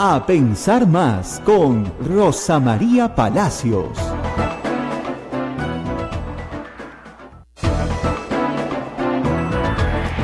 A Pensar Más con Rosa María Palacios.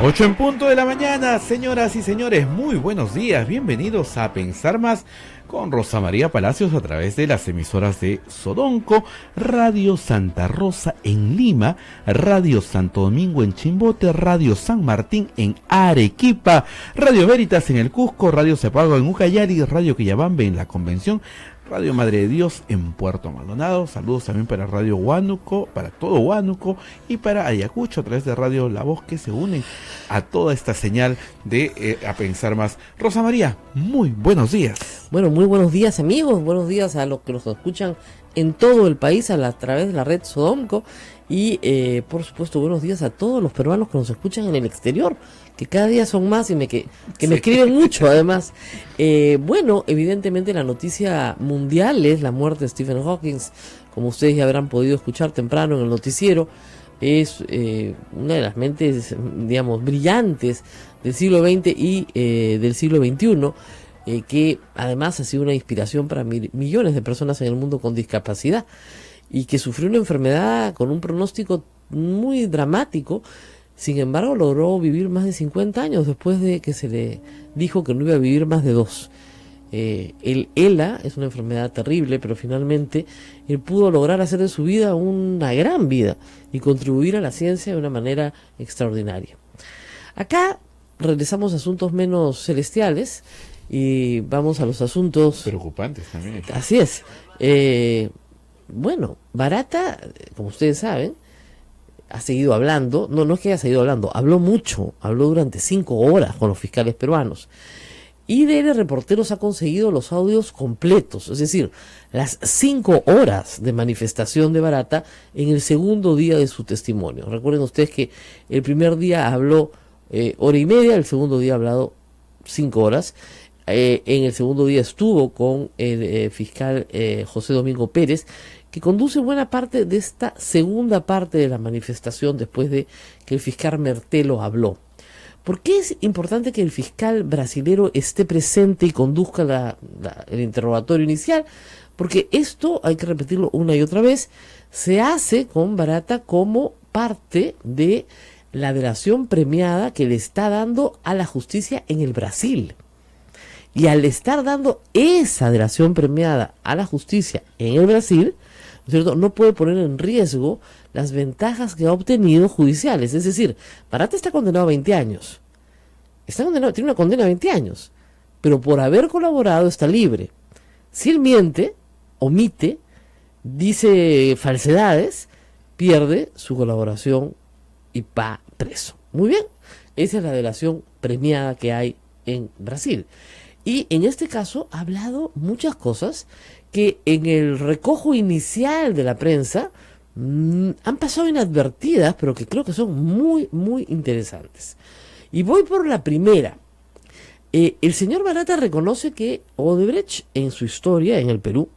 Ocho en punto de la mañana, señoras y señores, muy buenos días, bienvenidos a Pensar Más con Rosa María Palacios a través de las emisoras de Sodonco, Radio Santa Rosa en Lima, Radio Santo Domingo en Chimbote, Radio San Martín en Arequipa, Radio Veritas en el Cusco, Radio Cepago en Ucayali, Radio Quillabambe en la Convención, Radio Madre de Dios en Puerto Maldonado. Saludos también para Radio Huánuco, para todo Huánuco y para Ayacucho a través de Radio La Voz, que se unen a toda esta señal de A Pensar Más. Rosa María, muy buenos días. Bueno, muy buenos días, amigos, buenos días a los que nos escuchan en todo el país a través de la red Sodonco y por supuesto buenos días a todos los peruanos que nos escuchan en el exterior, que cada día son más y que me escriben mucho además. Bueno, evidentemente la noticia mundial es la muerte de Stephen Hawking, como ustedes ya habrán podido escuchar temprano en el noticiero. Es una de las mentes, digamos, brillantes del siglo XX y del siglo XXI, que además ha sido una inspiración para millones de personas en el mundo con discapacidad y que sufrió una enfermedad con un pronóstico muy dramático. Sin embargo, logró vivir más de 50 años después de que se le dijo que no iba a vivir más de 2. El ELA es una enfermedad terrible, pero finalmente él pudo lograr hacer de su vida una gran vida y contribuir a la ciencia de una manera extraordinaria. Acá regresamos a asuntos menos celestiales y vamos a los asuntos preocupantes también. Así es. Bueno, Barata, como ustedes saben, ha seguido hablando, no es que haya seguido hablando, habló mucho, habló durante 5 horas con los fiscales peruanos. IDL Reporteros ha conseguido los audios completos, es decir, las 5 horas de manifestación de Barata en el segundo día de su testimonio. Recuerden ustedes que el primer día habló hora y media, el segundo día ha hablado 5 horas. En el segundo día estuvo con el fiscal José Domingo Pérez, que conduce buena parte de esta segunda parte de la manifestación después de que el fiscal Mertelo habló. ¿Por qué es importante que el fiscal brasilero esté presente y conduzca el interrogatorio inicial? Porque esto, hay que repetirlo una y otra vez, se hace con Barata como parte de la delación premiada que le está dando a la justicia en el Brasil. Y al estar dando esa delación premiada a la justicia en el Brasil, ¿no es cierto?, no puede poner en riesgo las ventajas que ha obtenido judiciales. Es decir, Barata está condenado a 20 años. Tiene una condena de 20 años. Pero por haber colaborado está libre. Si él miente, omite, dice falsedades, pierde su colaboración y va preso. Muy bien, esa es la delación premiada que hay en Brasil. Y en este caso ha hablado muchas cosas que en el recojo inicial de la prensa han pasado inadvertidas, pero que creo que son muy, muy interesantes. Y voy por la primera. El señor Barata reconoce que Odebrecht en su historia en el Perú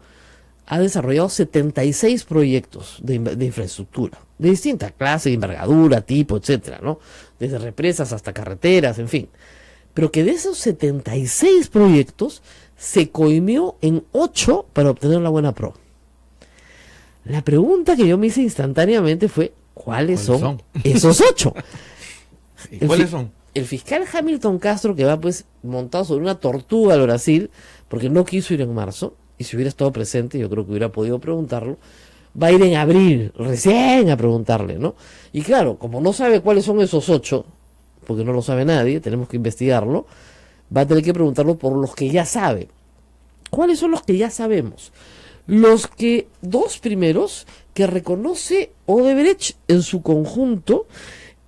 ha desarrollado 76 proyectos de infraestructura, de distinta clase, envergadura, tipo, etcétera, ¿no? Desde represas hasta carreteras, en fin. Pero que de esos 76 proyectos se coimió en 8 para obtener la buena pro. La pregunta que yo me hice instantáneamente fue, ¿cuáles son esos 8? ¿Cuáles son? El fiscal Hamilton Castro, que va pues montado sobre una tortuga al Brasil, porque no quiso ir en marzo, y si hubiera estado presente yo creo que hubiera podido preguntarlo, va a ir en abril, recién a preguntarle, ¿no? Y claro, como no sabe cuáles son esos 8, porque no lo sabe nadie, tenemos que investigarlo, va a tener que preguntarlo por los que ya sabe. ¿Cuáles son los que ya sabemos? Los 2 primeros que reconoce Odebrecht en su conjunto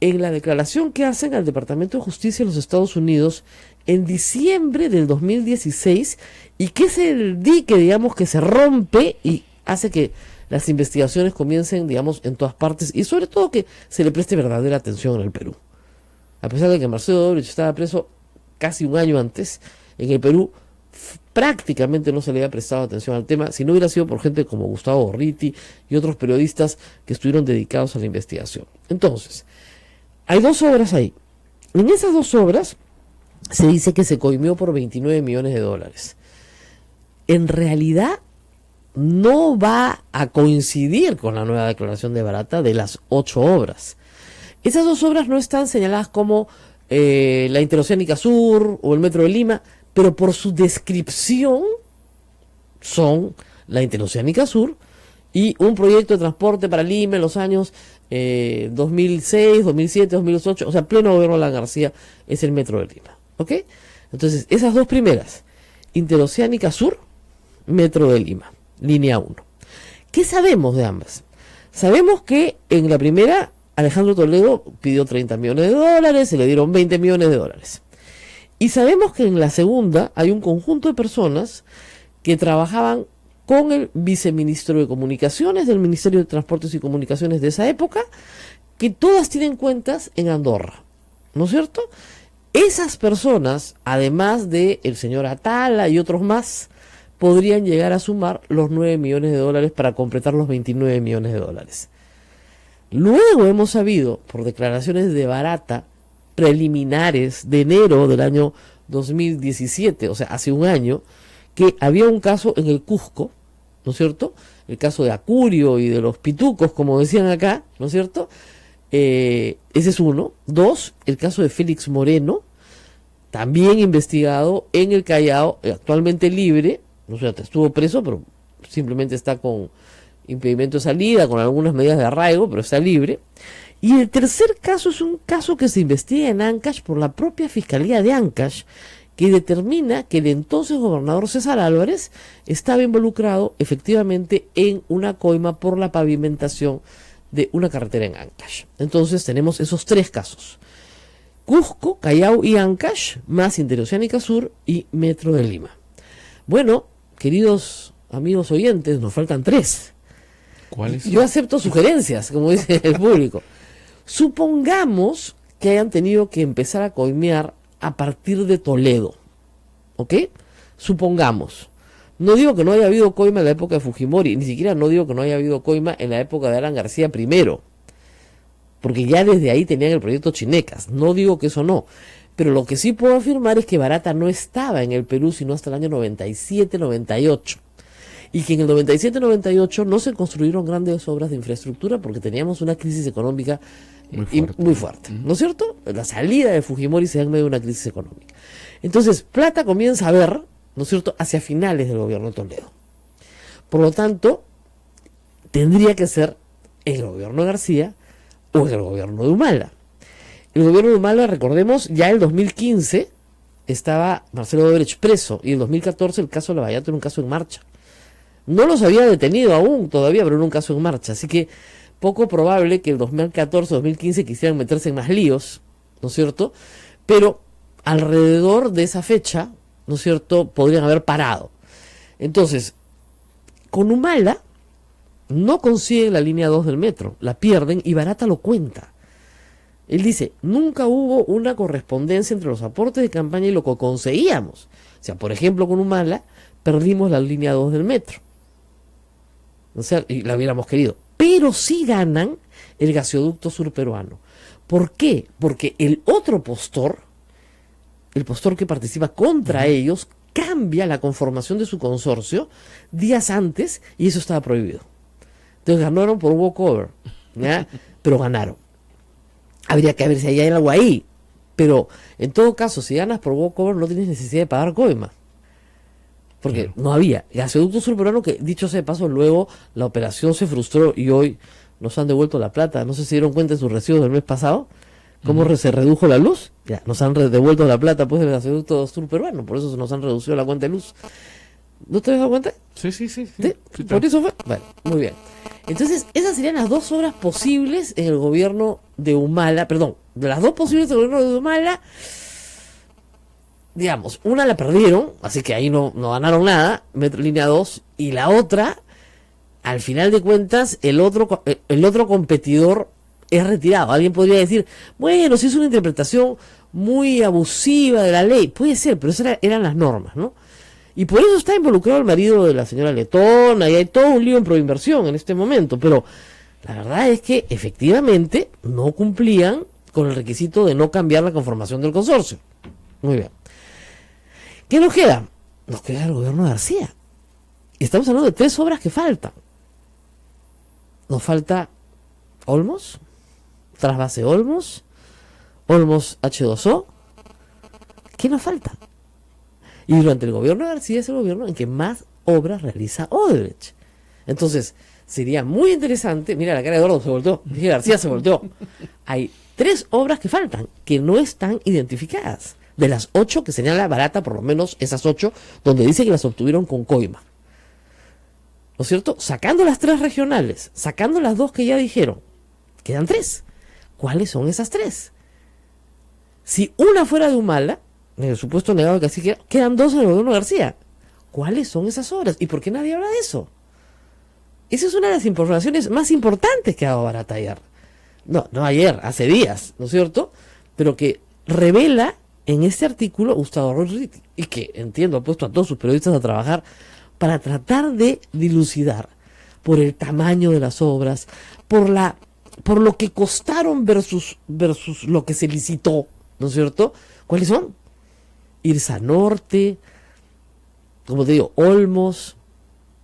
en la declaración que hacen al Departamento de Justicia de los Estados Unidos en diciembre del 2016 y que es el dique, digamos, que se rompe y hace que las investigaciones comiencen, digamos, en todas partes y sobre todo que se le preste verdadera atención en el Perú. A pesar de que Marcelo Odebrecht estaba preso casi un año antes, en el Perú prácticamente no se le había prestado atención al tema, si no hubiera sido por gente como Gustavo Gorriti y otros periodistas que estuvieron dedicados a la investigación. Entonces, hay 2 obras ahí. En esas 2 obras se dice que se coimió por $29 millones. en realidad no va a coincidir con la nueva declaración de Barata de las 8 obras. Esas 2 obras no están señaladas como la Interoceánica Sur o el Metro de Lima, pero por su descripción son la Interoceánica Sur y un proyecto de transporte para Lima en los años 2006, 2007, 2008, o sea, pleno gobierno de Alan García, es el Metro de Lima. ¿Ok? Entonces, esas 2 primeras, Interoceánica Sur, Metro de Lima, línea 1. ¿Qué sabemos de ambas? Sabemos que en la primera, Alejandro Toledo pidió 30 millones de dólares, se le dieron 20 millones de dólares. Y sabemos que en la segunda hay un conjunto de personas que trabajaban con el viceministro de Comunicaciones del Ministerio de Transportes y Comunicaciones de esa época, que todas tienen cuentas en Andorra, ¿no es cierto? Esas personas, además de el señor Atala y otros más, podrían llegar a sumar los 9 millones de dólares para completar los 29 millones de dólares. Luego hemos sabido, por declaraciones de Barata, preliminares de enero del año 2017, o sea, hace un año, que había un caso en el Cusco, ¿no es cierto? El caso de Acurio y de los pitucos, como decían acá, ¿no es cierto? Ese es uno. 2, el caso de Félix Moreno, también investigado en el Callao, actualmente libre, no sé, estuvo preso, pero simplemente está con impedimento de salida, con algunas medidas de arraigo, pero está libre. Y el tercer caso es un caso que se investiga en Ancash por la propia Fiscalía de Ancash, que determina que el entonces gobernador César Álvarez estaba involucrado efectivamente en una coima por la pavimentación de una carretera en Ancash. Entonces tenemos esos 3 casos: Cusco, Callao y Ancash, más Interoceánica Sur y Metro de Lima. Bueno, queridos amigos oyentes, nos faltan 3. ¿Cuáles? Yo acepto sugerencias, como dice el público. Supongamos que hayan tenido que empezar a coimear a partir de Toledo, ¿ok? Supongamos. No digo que no haya habido coima en la época de Fujimori, ni siquiera no digo que no haya habido coima en la época de Alan García primero, porque ya desde ahí tenían el proyecto Chinecas. No digo que eso no, pero lo que sí puedo afirmar es que Barata no estaba en el Perú sino hasta el año 97-98. Y que en el 97-98 no se construyeron grandes obras de infraestructura porque teníamos una crisis económica muy fuerte, ¿no es cierto? La salida de Fujimori se da en medio de una crisis económica. Entonces, plata comienza a ver, ¿no es cierto?, hacia finales del gobierno de Toledo. Por lo tanto, tendría que ser en el gobierno de García o en el gobierno de Humala. El gobierno de Humala, recordemos, ya el 2015 estaba Marcelo Odebrecht preso y el 2014 el caso de Lavallato era un caso en marcha. No los había detenido aún todavía, pero era un caso en marcha. Así que poco probable que el 2014-2015 quisieran meterse en más líos, ¿no es cierto? Pero alrededor de esa fecha, ¿no es cierto?, podrían haber parado. Entonces, con Humala no consiguen la línea 2 del metro, la pierden y Barata lo cuenta. Él dice, nunca hubo una correspondencia entre los aportes de campaña y lo que conseguíamos. O sea, por ejemplo, con Humala perdimos la línea 2 del metro. O sea, y la hubiéramos querido. Pero sí ganan el gasoducto surperuano. ¿Por qué? Porque el otro postor, el postor que participa contra ellos, cambia la conformación de su consorcio días antes y eso estaba prohibido. Entonces ganaron por walkover, ¿ya? Pero ganaron. Habría que ver si hay algo ahí. Pero en todo caso, si ganas por walkover no tienes necesidad de pagar coima. Porque no había. Gasoducto surperuano que, dicho sea de paso, luego la operación se frustró y hoy nos han devuelto la plata. No sé si dieron cuenta de sus recibos del mes pasado. ¿Cómo se redujo la luz? Ya, nos han devuelto la plata pues del gasoducto surperuano. Por eso nos han reducido la cuenta de luz. ¿No te has dado cuenta? Sí. ¿Sí? ¿Por eso fue? Bueno, muy bien. Entonces, esas serían las 2 obras posibles en el gobierno de Humala. Perdón, de las 2 posibles en el gobierno de Humala, digamos, una la perdieron, así que ahí no ganaron nada, Metro Línea 2, y la otra, al final de cuentas, el otro competidor es retirado. Alguien podría decir, bueno, si es una interpretación muy abusiva de la ley, puede ser, pero esas eran las normas, ¿no? Y por eso está involucrado el marido de la señora Letona, y hay todo un lío en Proinversión en este momento, pero la verdad es que efectivamente no cumplían con el requisito de no cambiar la conformación del consorcio. Muy bien. ¿Qué nos queda? Nos queda el gobierno de García. estamos hablando de 3 obras que faltan. Nos falta Olmos, Trasvase Olmos, Olmos H2O. ¿Qué nos falta? Y durante el gobierno de García es el gobierno en que más obras realiza Odebrecht. Entonces, sería muy interesante. Mira, la cara de Eduardo se volteó. Dije, García se volteó. Hay 3 obras que faltan, que no están identificadas. De las 8 que señala Barata, por lo menos esas 8, donde dice que las obtuvieron con coima. ¿No es cierto? Sacando las 3 regionales, sacando las 2 que ya dijeron, quedan 3. ¿Cuáles son esas 3? Si una fuera de Humala, en el supuesto negado que así quedan 2 en el gobierno de García. ¿Cuáles son esas obras? ¿Y por qué nadie habla de eso? Esa es una de las informaciones más importantes que ha dado Barata ayer. No ayer, hace días, ¿no es cierto? Pero que revela en este artículo Gustavo Ruiz, y que entiendo ha puesto a todos sus periodistas a trabajar para tratar de dilucidar por el tamaño de las obras, por lo que costaron versus lo que se licitó, ¿no es cierto? ¿Cuáles son? Irsa Norte, como te digo, Olmos,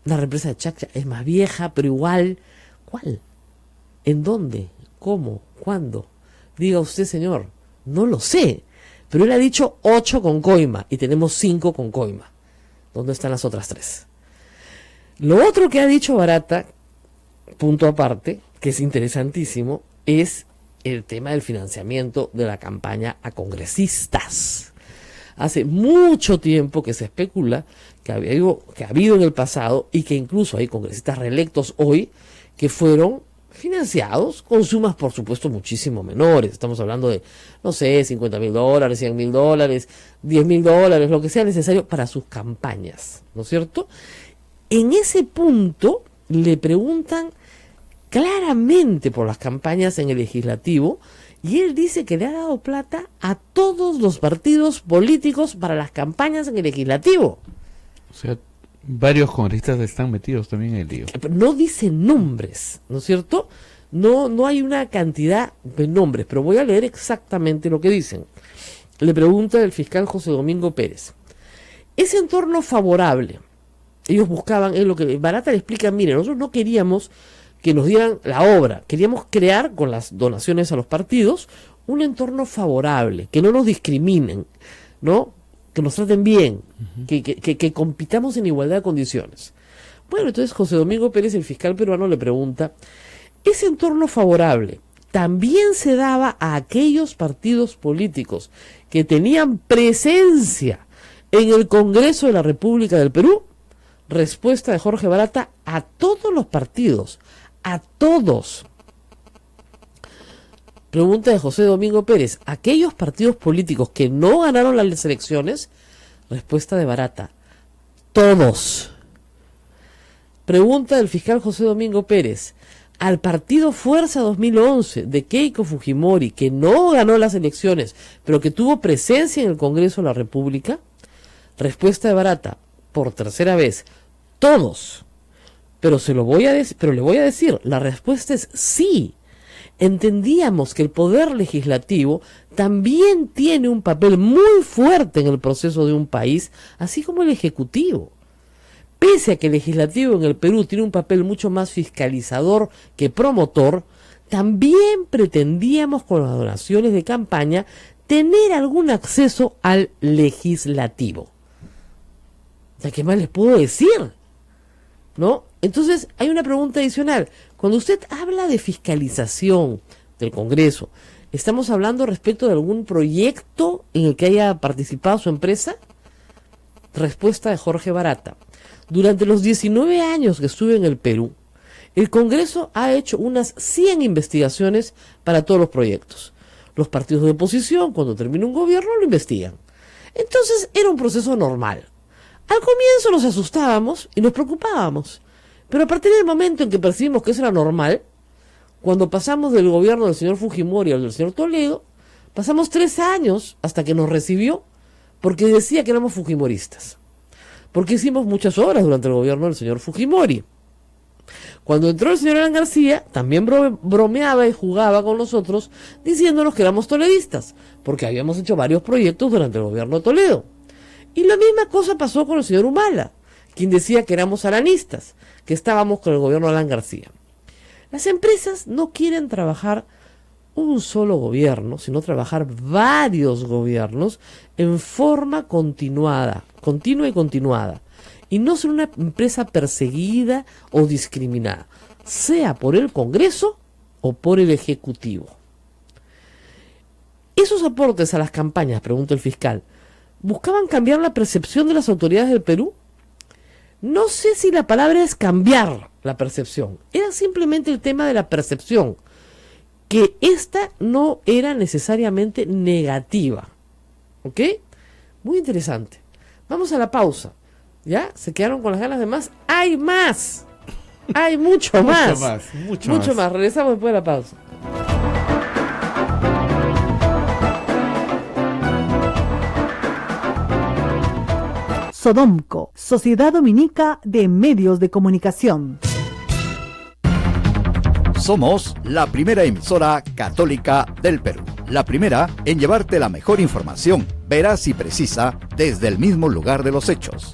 la represa de Chaccha es más vieja, pero igual, ¿cuál? ¿En dónde? ¿Cómo? ¿Cuándo? Diga usted, señor, no lo sé, pero él ha dicho 8 con coima y tenemos 5 con coima. ¿Dónde están las otras 3? Lo otro que ha dicho Barata, punto aparte, que es interesantísimo, es el tema del financiamiento de la campaña a congresistas. Hace mucho tiempo que se especula que ha habido en el pasado, y que incluso hay congresistas reelectos hoy que fueron financiados con sumas, por supuesto, muchísimo menores. Estamos hablando de, no sé, $50,000, $100,000, $10,000, lo que sea necesario para sus campañas, ¿no es cierto? En ese punto le preguntan claramente por las campañas en el legislativo, y él dice que le ha dado plata a todos los partidos políticos para las campañas en el legislativo. O sea, varios congresistas están metidos también en el lío. No dice nombres, ¿no es cierto? No hay una cantidad de nombres, pero voy a leer exactamente lo que dicen. Le pregunta el fiscal José Domingo Pérez. Ese entorno favorable, ellos buscaban, es lo que Barata le explica, mire, nosotros no queríamos que nos dieran la obra, queríamos crear con las donaciones a los partidos un entorno favorable, que no nos discriminen, ¿no? Que nos traten bien, que compitamos en igualdad de condiciones. Bueno, entonces José Domingo Pérez, el fiscal peruano, le pregunta, ese entorno favorable también se daba a aquellos partidos políticos que tenían presencia en el Congreso de la República del Perú. Respuesta de Jorge Barata, a todos los partidos, a todos. Pregunta de José Domingo Pérez, aquellos partidos políticos que no ganaron las elecciones. Respuesta de Barata, todos. Pregunta del fiscal José Domingo Pérez, al partido Fuerza 2011 de Keiko Fujimori, que no ganó las elecciones, pero que tuvo presencia en el Congreso de la República. Respuesta de Barata, por tercera vez, todos. Pero le voy a decir, la respuesta es sí. Entendíamos que el poder legislativo también tiene un papel muy fuerte en el proceso de un país, así como el ejecutivo. Pese a que el legislativo en el Perú tiene un papel mucho más fiscalizador que promotor, también pretendíamos con las donaciones de campaña tener algún acceso al legislativo. ¿Ya qué más les puedo decir? ¿No? Entonces, hay una pregunta adicional. Cuando usted habla de fiscalización del Congreso, ¿estamos hablando respecto de algún proyecto en el que haya participado su empresa? Respuesta de Jorge Barata. Durante los 19 años que estuve en el Perú, el Congreso ha hecho unas 100 investigaciones para todos los proyectos. Los partidos de oposición, cuando termina un gobierno, lo investigan. Entonces, era un proceso normal. Al comienzo nos asustábamos y nos preocupábamos, pero a partir del momento en que percibimos que eso era normal, cuando pasamos del gobierno del señor Fujimori al del señor Toledo, pasamos 3 años hasta que nos recibió, porque decía que éramos fujimoristas, porque hicimos muchas obras durante el gobierno del señor Fujimori. Cuando entró el señor Alan García, también bromeaba y jugaba con nosotros, diciéndonos que éramos toledistas, porque habíamos hecho varios proyectos durante el gobierno de Toledo. Y la misma cosa pasó con el señor Humala, quien decía que éramos alanistas, que estábamos con el gobierno de Alan García. Las empresas no quieren trabajar un solo gobierno, sino trabajar varios gobiernos en forma continua y continuada, y no ser una empresa perseguida o discriminada, sea por el Congreso o por el Ejecutivo. Esos aportes a las campañas, preguntó el fiscal, ¿buscaban cambiar la percepción de las autoridades del Perú? No sé si la palabra es cambiar la percepción, era simplemente el tema de la percepción, que esta no era necesariamente negativa. ¿Ok? Muy interesante. Vamos a la pausa. ¿Ya? ¿Se quedaron con las ganas de más? ¡Hay más! ¡Hay mucho más! Mucho más. Regresamos después de la pausa. Sodomco, Sociedad Dominica de Medios de Comunicación. Somos la primera emisora católica del Perú. La primera en llevarte la mejor información, veraz y precisa, desde el mismo lugar de los hechos.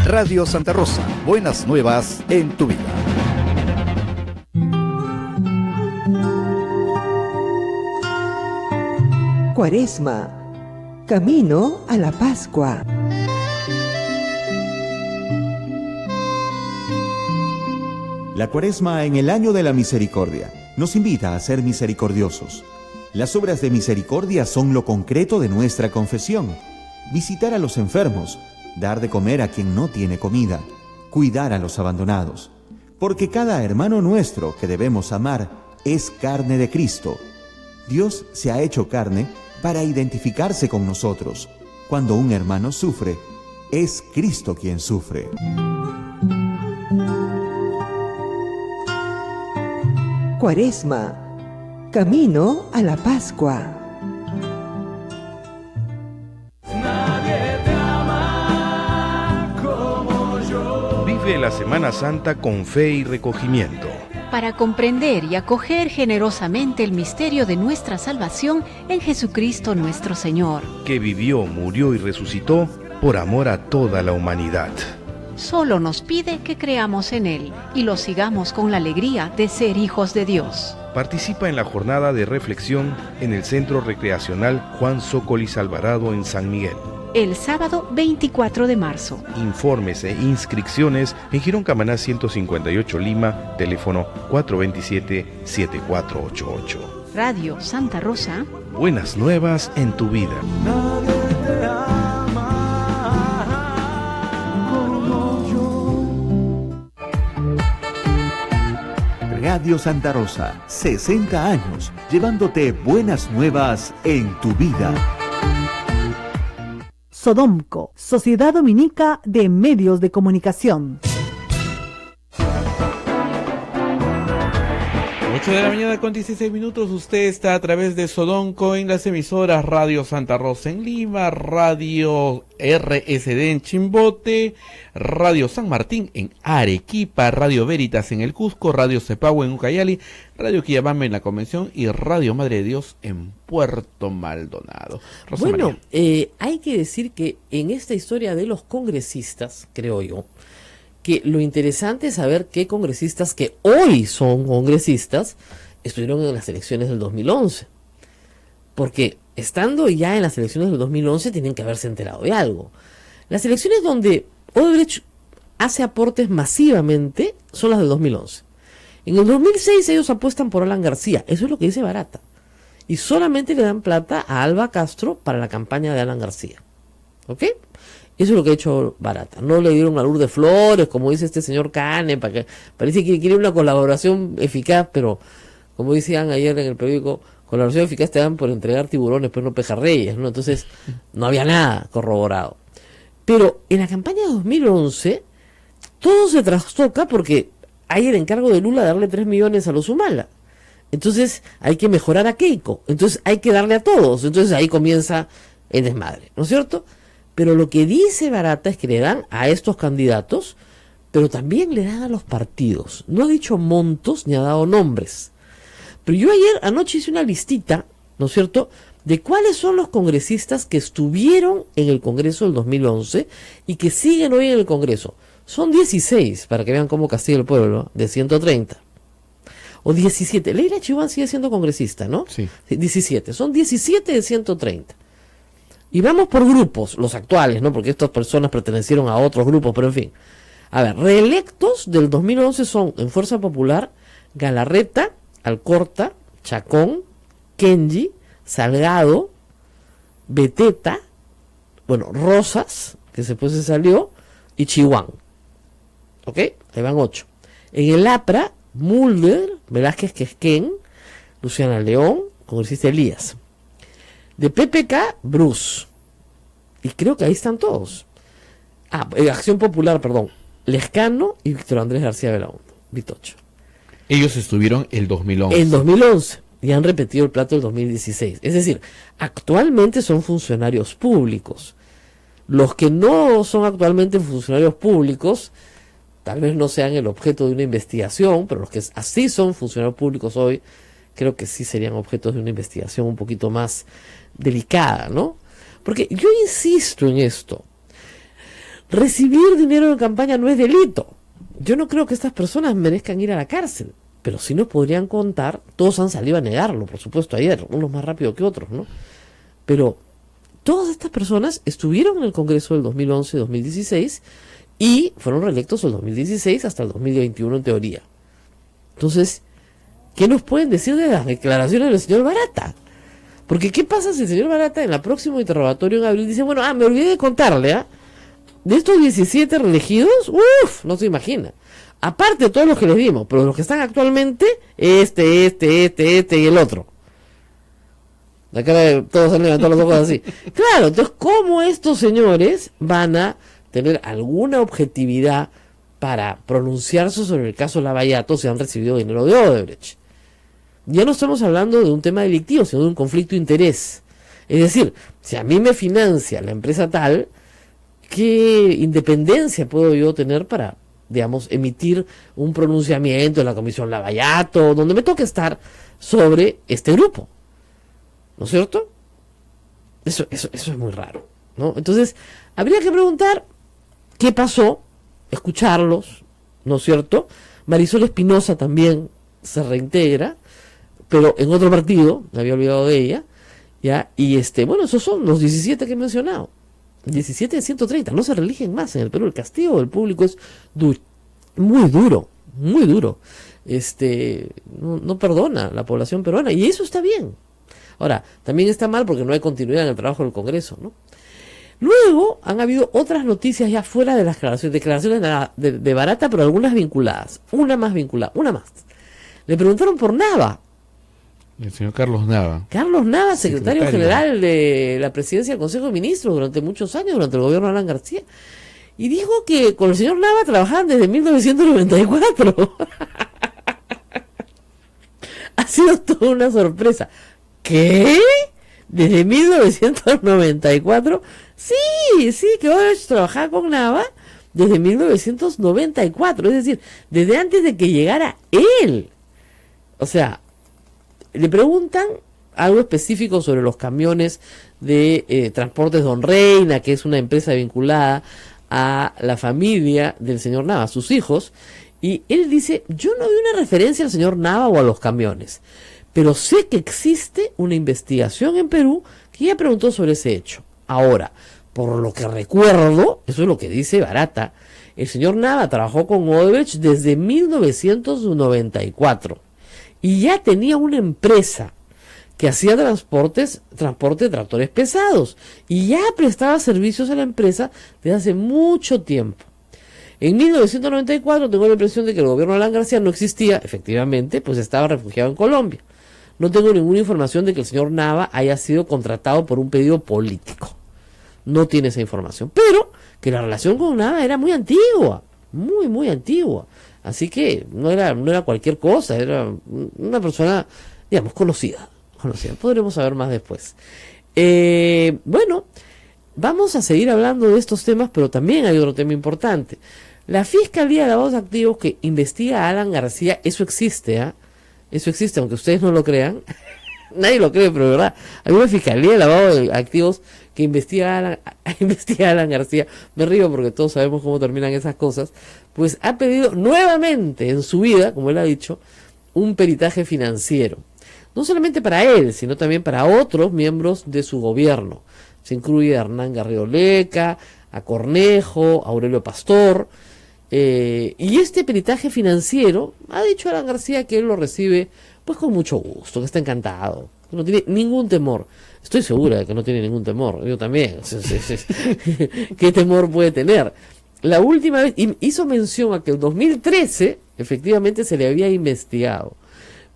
Radio Santa Rosa, buenas nuevas en tu vida. Cuaresma, camino a la Pascua. La Cuaresma en el año de la misericordia nos invita a ser misericordiosos. Las obras de misericordia son lo concreto de nuestra confesión. Visitar a los enfermos, dar de comer a quien no tiene comida, cuidar a los abandonados. Porque cada hermano nuestro que debemos amar es carne de Cristo. Dios se ha hecho carne para identificarse con nosotros. Cuando un hermano sufre, es Cristo quien sufre. Cuaresma, camino a la Pascua. Vive la Semana Santa con fe y recogimiento. Para comprender y acoger generosamente el misterio de nuestra salvación en Jesucristo nuestro Señor, Que vivió, murió y resucitó por amor a toda la humanidad. solo nos pide que creamos en Él y lo sigamos con la alegría de ser hijos de Dios. Participa en la jornada de reflexión en el Centro Recreacional Juan Zócolis Alvarado en San Miguel. El sábado 24 de marzo. Informes e inscripciones en Girón Camaná 158 Lima, teléfono 427-7488. Radio Santa Rosa. Buenas nuevas en tu vida. Radio Santa Rosa, 60 años, llevándote buenas nuevas en tu vida. Sodomco, Sociedad Dominica de Medios de Comunicación. 8 de la mañana con 16 minutos, usted está a través de Sodomco en las emisoras Radio Santa Rosa en Lima, Radio RSD en Chimbote, Radio San Martín en Arequipa, Radio Veritas en el Cusco, Radio Cepagua en Ucayali, Radio Quillabamba en la Convención y Radio Madre de Dios en Puerto Maldonado. Rosa Bueno, María. hay que decir que en esta historia de los congresistas, creo yo, que lo interesante es saber qué congresistas que hoy son congresistas estuvieron en las elecciones del 2011. Porque estando ya en las elecciones del 2011 tienen que haberse enterado de algo. Las elecciones donde Odebrecht hace aportes masivamente son las del 2011. En el 2006 ellos apuestan por Alan García, eso es lo que dice Barata. Y solamente le dan plata a Alba Castro para la campaña de Alan García. ¿Ok? Eso es lo que ha hecho Barata. No le dieron a Lourdes Flores, como dice este señor Cane, para que parece que quiere una colaboración eficaz, pero como decían ayer en el periódico, colaboración eficaz te dan por entregar tiburones, pero no pejerreyes, ¿no? Entonces no había nada corroborado. Pero en la campaña de 2011 todo se trastoca porque hay el encargo de Lula de darle 3 millones a los Humala. Entonces hay que mejorar a Keiko. Entonces hay que darle a todos. Entonces ahí comienza el desmadre, ¿no es cierto? Pero lo que dice Barata es que le dan a estos candidatos, pero también le dan a los partidos. No ha dicho montos ni ha dado nombres. Pero yo anoche hice una listita, ¿no es cierto?, de cuáles son los congresistas que estuvieron en el Congreso del 2011 y que siguen hoy en el Congreso. Son 16, para que vean cómo castiga el pueblo, de 130. O 17. Leila Chihuahua sigue siendo congresista, ¿no? Sí. 17. Son 17 de 130. Y vamos por grupos, los actuales, ¿no? Porque estas personas pertenecieron a otros grupos, pero en fin. A ver, reelectos del 2011 son, en Fuerza Popular, Galarreta, Alcorta, Chacón, Kenji, Salgado, Beteta, bueno, Rosas, que después se salió, y Chihuahua. ¿Ok? Ahí van 8. En el APRA, Mulder, Velázquez Quesquén, Luciana León, congresista Elías. De PPK, Bruce. Y creo que ahí están todos. Acción Popular, perdón. Lescano y Víctor Andrés García Belaúnde. Vitocho. Ellos estuvieron el 2011. En 2011. Y han repetido el plato del 2016. Es decir, actualmente son funcionarios públicos. Los que no son actualmente funcionarios públicos, tal vez no sean el objeto de una investigación, pero los que así son funcionarios públicos hoy, creo que sí serían objetos de una investigación un poquito más delicada, ¿no? Porque yo insisto en esto. Recibir dinero de campaña no es delito. Yo no creo que estas personas merezcan ir a la cárcel, pero sí nos podrían contar, todos han salido a negarlo, por supuesto, ayer, unos más rápido que otros, ¿no? Pero todas estas personas estuvieron en el Congreso del 2011-2016 y fueron reelectos el 2016 hasta el 2021 en teoría. Entonces, ¿qué nos pueden decir de las declaraciones del señor Barata? Porque ¿qué pasa si el señor Barata en el próximo interrogatorio en abril dice, bueno, me olvidé de contarle, de estos 17 reelegidos, no se imagina. Aparte de todos los que les dimos, pero los que están actualmente, este y el otro. La cara de todos han levantado los ojos así. Claro, entonces, ¿cómo estos señores van a tener alguna objetividad para pronunciarse sobre el caso Lavallato si han recibido dinero de Odebrecht? Ya no estamos hablando de un tema delictivo, sino de un conflicto de interés. Es decir, si a mí me financia la empresa tal, ¿qué independencia puedo yo tener para, digamos, emitir un pronunciamiento en la Comisión Lavallato, donde me toque estar sobre este grupo? ¿No es cierto? Eso es muy raro, ¿no? Entonces, habría que preguntar qué pasó, escucharlos, ¿no es cierto? Marisol Espinosa también se reintegra, pero en otro partido, me había olvidado de ella, ¿ya? Y bueno, esos son los 17 que he mencionado. 17 de 130, no se reeligen más en el Perú. El castigo del público es muy duro, muy duro. No perdona la población peruana, y eso está bien. Ahora, también está mal porque no hay continuidad en el trabajo del Congreso, ¿no? Luego han habido otras noticias ya fuera de las declaraciones de Barata, pero algunas vinculadas. Una más. Le preguntaron por Nava. El señor Carlos Nava. Carlos Nava, secretario general de la presidencia del Consejo de Ministros durante muchos años, durante el gobierno de Alan García. Y dijo que con el señor Nava trabajaban desde 1994. Ha sido toda una sorpresa. ¿Qué? ¿Desde 1994? Sí, que Odebrecht trabajaba con Nava desde 1994. Es decir, desde antes de que llegara él. O sea, le preguntan algo específico sobre los camiones de Transportes Don Reina, que es una empresa vinculada a la familia del señor Nava, sus hijos, y él dice, yo no vi una referencia al señor Nava o a los camiones, pero sé que existe una investigación en Perú que ya preguntó sobre ese hecho. Ahora, por lo que recuerdo, eso es lo que dice Barata, el señor Nava trabajó con Odebrecht desde 1994 y ya tenía una empresa que hacía transporte de tractores pesados y ya prestaba servicios a la empresa desde hace mucho tiempo. En 1994 tengo la impresión de que el gobierno de Alan García no existía, efectivamente, pues estaba refugiado en Colombia. No tengo ninguna información de que el señor Nava haya sido contratado por un pedido político. No tiene esa información, pero que la relación con Nava era muy antigua, muy antigua. Así que no era cualquier cosa, era una persona, digamos, conocida. Podremos saber más después. Bueno, vamos a seguir hablando de estos temas, pero también hay otro tema importante. La Fiscalía de Lavados de Activos que investiga a Alan García, eso existe, Eso existe, aunque ustedes no lo crean. Nadie lo cree, pero verdad. Hay una Fiscalía de Lavado de Activos que investiga a Alan García, me río porque todos sabemos cómo terminan esas cosas, pues ha pedido nuevamente en su vida, como él ha dicho, un peritaje financiero. No solamente para él, sino también para otros miembros de su gobierno. Se incluye a Hernán Garrido Leca, a Cornejo, a Aurelio Pastor. Y este peritaje financiero, ha dicho Alan García que él lo recibe pues con mucho gusto, que está encantado, que no tiene ningún temor. Estoy segura de que no tiene ningún temor, yo también. ¿Qué temor puede tener? La última vez hizo mención a que el 2013 efectivamente se le había investigado,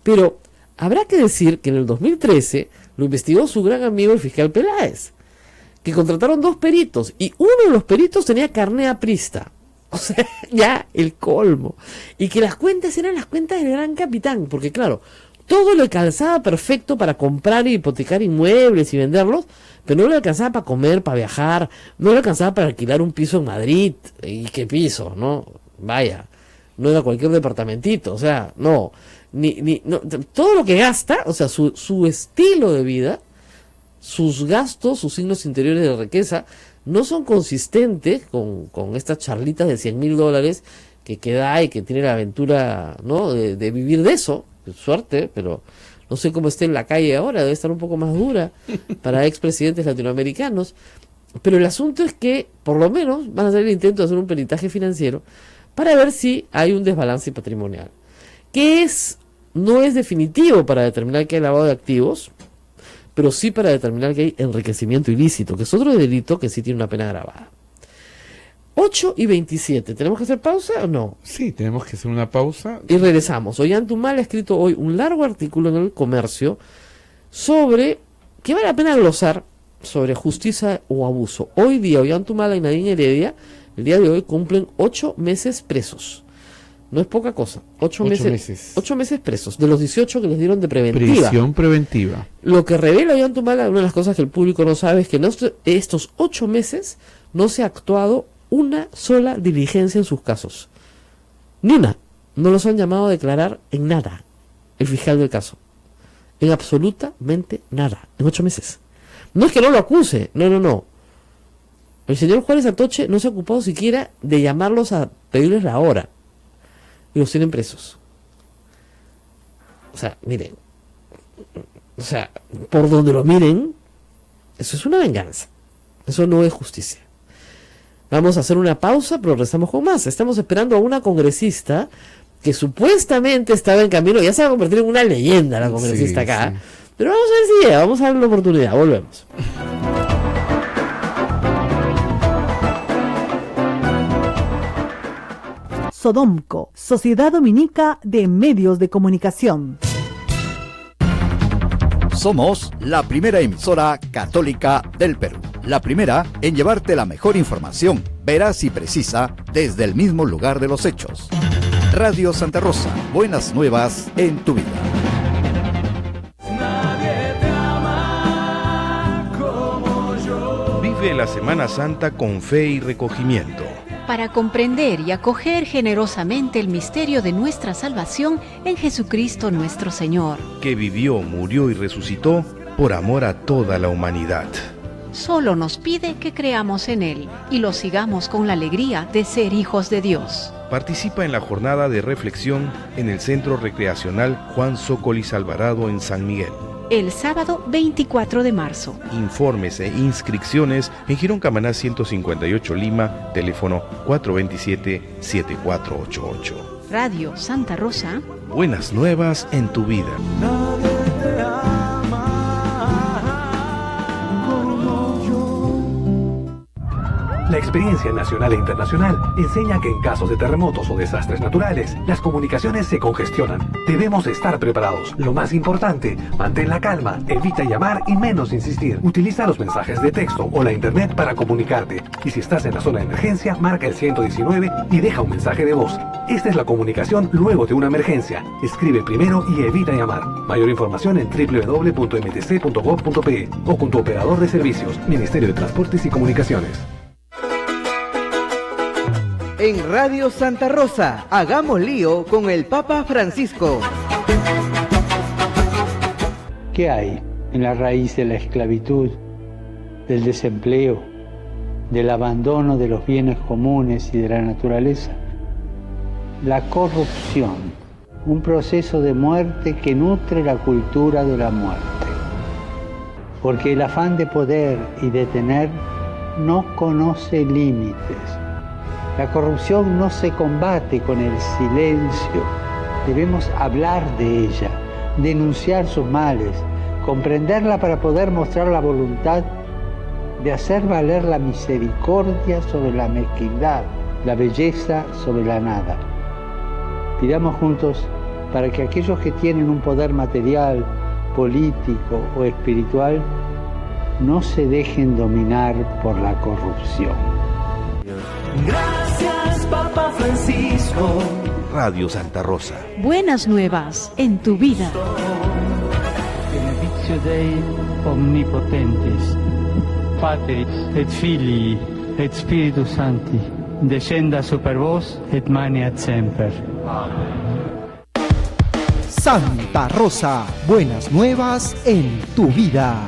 pero habrá que decir que en el 2013 lo investigó su gran amigo el fiscal Peláez, que contrataron 2 peritos y uno de los peritos tenía carné aprista. O sea, ya el colmo. Y que las cuentas eran las cuentas del gran capitán, porque claro, todo le calzaba perfecto para comprar y hipotecar inmuebles y venderlos, pero no le alcanzaba para comer, para viajar, no le alcanzaba para alquilar un piso en Madrid. ¿Y qué piso? ¿No? Vaya, no era cualquier departamentito, o sea, no. No, todo lo que gasta, o sea, su estilo de vida, sus gastos, sus signos interiores de riqueza, no son consistentes con estas charlitas de $100,000 que da y que tiene la aventura, ¿no?, de vivir de eso. Suerte, pero no sé cómo esté en la calle ahora, debe estar un poco más dura para expresidentes latinoamericanos. Pero el asunto es que, por lo menos, van a hacer el intento de hacer un peritaje financiero para ver si hay un desbalance patrimonial, que no es definitivo para determinar que hay lavado de activos, pero sí para determinar que hay enriquecimiento ilícito, que es otro delito que sí tiene una pena agravada. 8:27, ¿tenemos que hacer pausa o no? Sí, tenemos que hacer una pausa. Y regresamos. Ollanthumal ha escrito hoy un largo artículo en El Comercio sobre, que vale la pena glosar, sobre justicia o abuso. Hoy día Ollanthumal y Nadine Heredia, el día de hoy, cumplen 8 meses presos. No es poca cosa. 8 meses. 8 meses presos, de los 18 que les dieron de preventiva. Prisión preventiva. Lo que revela Ollanthumal, una de las cosas que el público no sabe, es que en estos 8 meses no se ha actuado una sola diligencia en sus casos. Ni una. No los han llamado a declarar en nada el fiscal del caso. En absolutamente nada. En 8 meses. No es que no lo acuse. No. El señor Juárez Atoche no se ha ocupado siquiera de llamarlos a pedirles la hora. Y los tienen presos. O sea, miren. O sea, por donde lo miren, eso es una venganza. Eso no es justicia. Vamos a hacer una pausa, pero regresamos con más. Estamos esperando a una congresista que supuestamente estaba en camino. Ya se va a convertir en una leyenda la congresista acá. Sí. Pero vamos a ver si llega. Vamos a darle la oportunidad. Volvemos. Sodomco, Sociedad Dominica de Medios de Comunicación. Somos la primera emisora católica del Perú. La primera en llevarte la mejor información, veraz y precisa, desde el mismo lugar de los hechos. Radio Santa Rosa, buenas nuevas en tu vida. Nadie te ama como yo. Vive la Semana Santa con fe y recogimiento. Para comprender y acoger generosamente el misterio de nuestra salvación en Jesucristo nuestro Señor, que vivió, murió y resucitó por amor a toda la humanidad. Solo nos pide que creamos en Él y lo sigamos con la alegría de ser hijos de Dios. Participa en la jornada de reflexión en el Centro Recreacional Juan Sócolis Alvarado en San Miguel. El sábado 24 de marzo. Informes e inscripciones en Girón Camaná 158 Lima, teléfono 427-7488. Radio Santa Rosa. Buenas nuevas en tu vida. La experiencia nacional e internacional enseña que en casos de terremotos o desastres naturales, las comunicaciones se congestionan. Debemos estar preparados. Lo más importante, mantén la calma, evita llamar y menos insistir. Utiliza los mensajes de texto o la internet para comunicarte. Y si estás en la zona de emergencia, marca el 119 y deja un mensaje de voz. Esta es la comunicación luego de una emergencia. Escribe primero y evita llamar. Mayor información en www.mtc.gov.pe o con tu operador de servicios, Ministerio de Transportes y Comunicaciones. En Radio Santa Rosa, hagamos lío con el Papa Francisco. ¿Qué hay en la raíz de la esclavitud del desempleo, del abandono de los bienes comunes y de la naturaleza. La corrupción, un proceso de muerte que nutre la cultura de la muerte. Porque el afán de poder y de tener no conoce límites. La corrupción no se combate con el silencio. Debemos hablar de ella, denunciar sus males, comprenderla para poder mostrar la voluntad de hacer valer la misericordia sobre la mezquindad, la belleza sobre la nada. Pidamos juntos para que aquellos que tienen un poder material, político o espiritual no se dejen dominar por la corrupción. Gracias, Papa Francisco. Radio Santa Rosa. Buenas nuevas en tu vida. Benedictio Dei omnipotentis, Patris et Filii et Spiritus Sancti, descenda super vos et maneat semper. Santa Rosa, buenas nuevas en tu vida.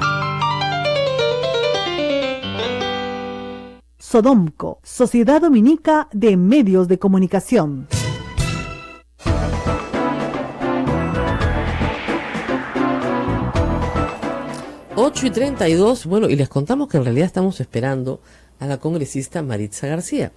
Sodomco, Sociedad Dominica de Medios de Comunicación. Ocho y 32, bueno, y les contamos que en realidad estamos esperando a la congresista Maritza García.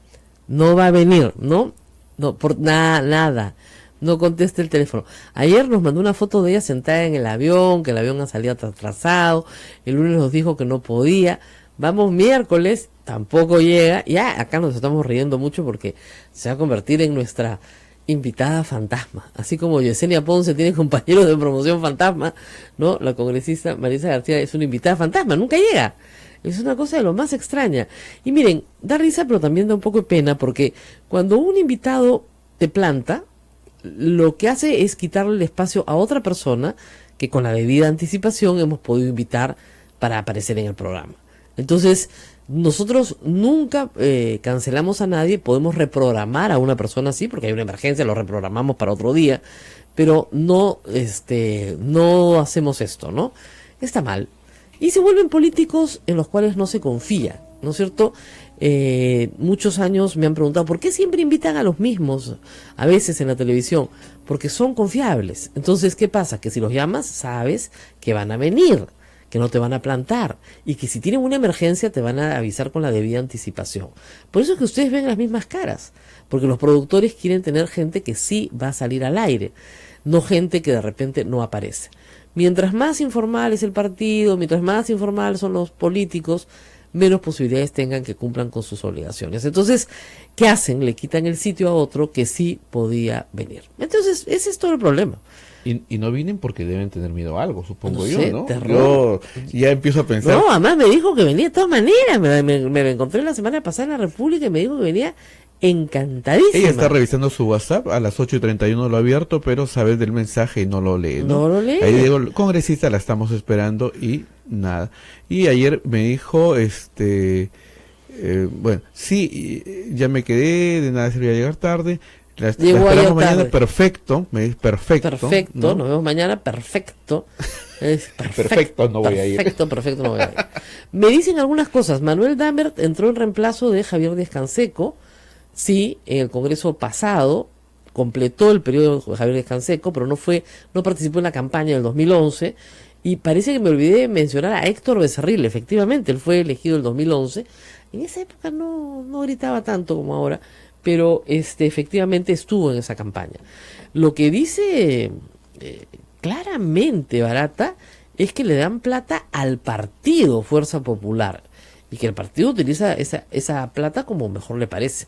No va a venir, ¿no? No, por nada. No conteste el teléfono. Ayer nos mandó una foto de ella sentada en el avión, que el avión ha salido atrasado. El lunes nos dijo que no podía. Vamos miércoles, tampoco llega. Ya acá nos estamos riendo mucho porque se va a convertir en nuestra invitada fantasma. Así como Yesenia Ponce tiene compañeros de promoción fantasma, ¿no? La congresista Maritza García es una invitada fantasma, nunca llega. Es una cosa de lo más extraña. Y miren, da risa pero también da un poco de pena porque cuando un invitado te planta, lo que hace es quitarle el espacio a otra persona que con la debida anticipación hemos podido invitar para aparecer en el programa. Entonces, nosotros nunca cancelamos a nadie, podemos reprogramar a una persona así, porque hay una emergencia, lo reprogramamos para otro día, pero no hacemos esto, ¿no? Está mal. Y se vuelven políticos en los cuales no se confía, ¿no es cierto? Muchos años me han preguntado, ¿por qué siempre invitan a los mismos a veces en la televisión? Porque son confiables. Entonces, ¿qué pasa? Que si los llamas, sabes que van a venir, que no te van a plantar y que si tienen una emergencia te van a avisar con la debida anticipación. Por eso es que ustedes ven las mismas caras, porque los productores quieren tener gente que sí va a salir al aire, no gente que de repente no aparece. Mientras más informal es el partido, mientras más informal son los políticos, menos posibilidades tengan que cumplan con sus obligaciones. Entonces, ¿qué hacen? Le quitan el sitio a otro que sí podía venir. Entonces, ese es todo el problema. Y no vienen porque deben tener miedo a algo, supongo No yo, sé, ¿no? terror. Yo ya empiezo a pensar. No, además me dijo que venía de todas maneras. Me encontré la semana pasada en la República y me dijo que venía encantadísima. Ella está revisando su WhatsApp, a las 8:31 lo ha abierto, pero sabe del mensaje y no lo lee, ¿no? No lo lee. Ahí digo, congresista, la estamos esperando y nada. Y ayer me dijo, bueno, sí, ya me quedé, de nada servía llegar tarde. La esperamos mañana, tarde. Perfecto, me dice, perfecto. Perfecto, ¿no? Nos vemos mañana, perfecto. Es perfecto, no voy a ir. Perfecto, no voy a ir. Me dicen algunas cosas. Manuel Dambert entró en reemplazo de Javier Díaz Canseco. Sí, en el Congreso pasado completó el periodo de Javier Díaz Canseco, pero no participó en la campaña del 2011. Y parece que me olvidé de mencionar a Héctor Becerril. Efectivamente, él fue elegido el 2011. En esa época no gritaba tanto como ahora, pero efectivamente estuvo en esa campaña. Lo que dice claramente Barata es que le dan plata al partido Fuerza Popular y que el partido utiliza esa plata como mejor le parece.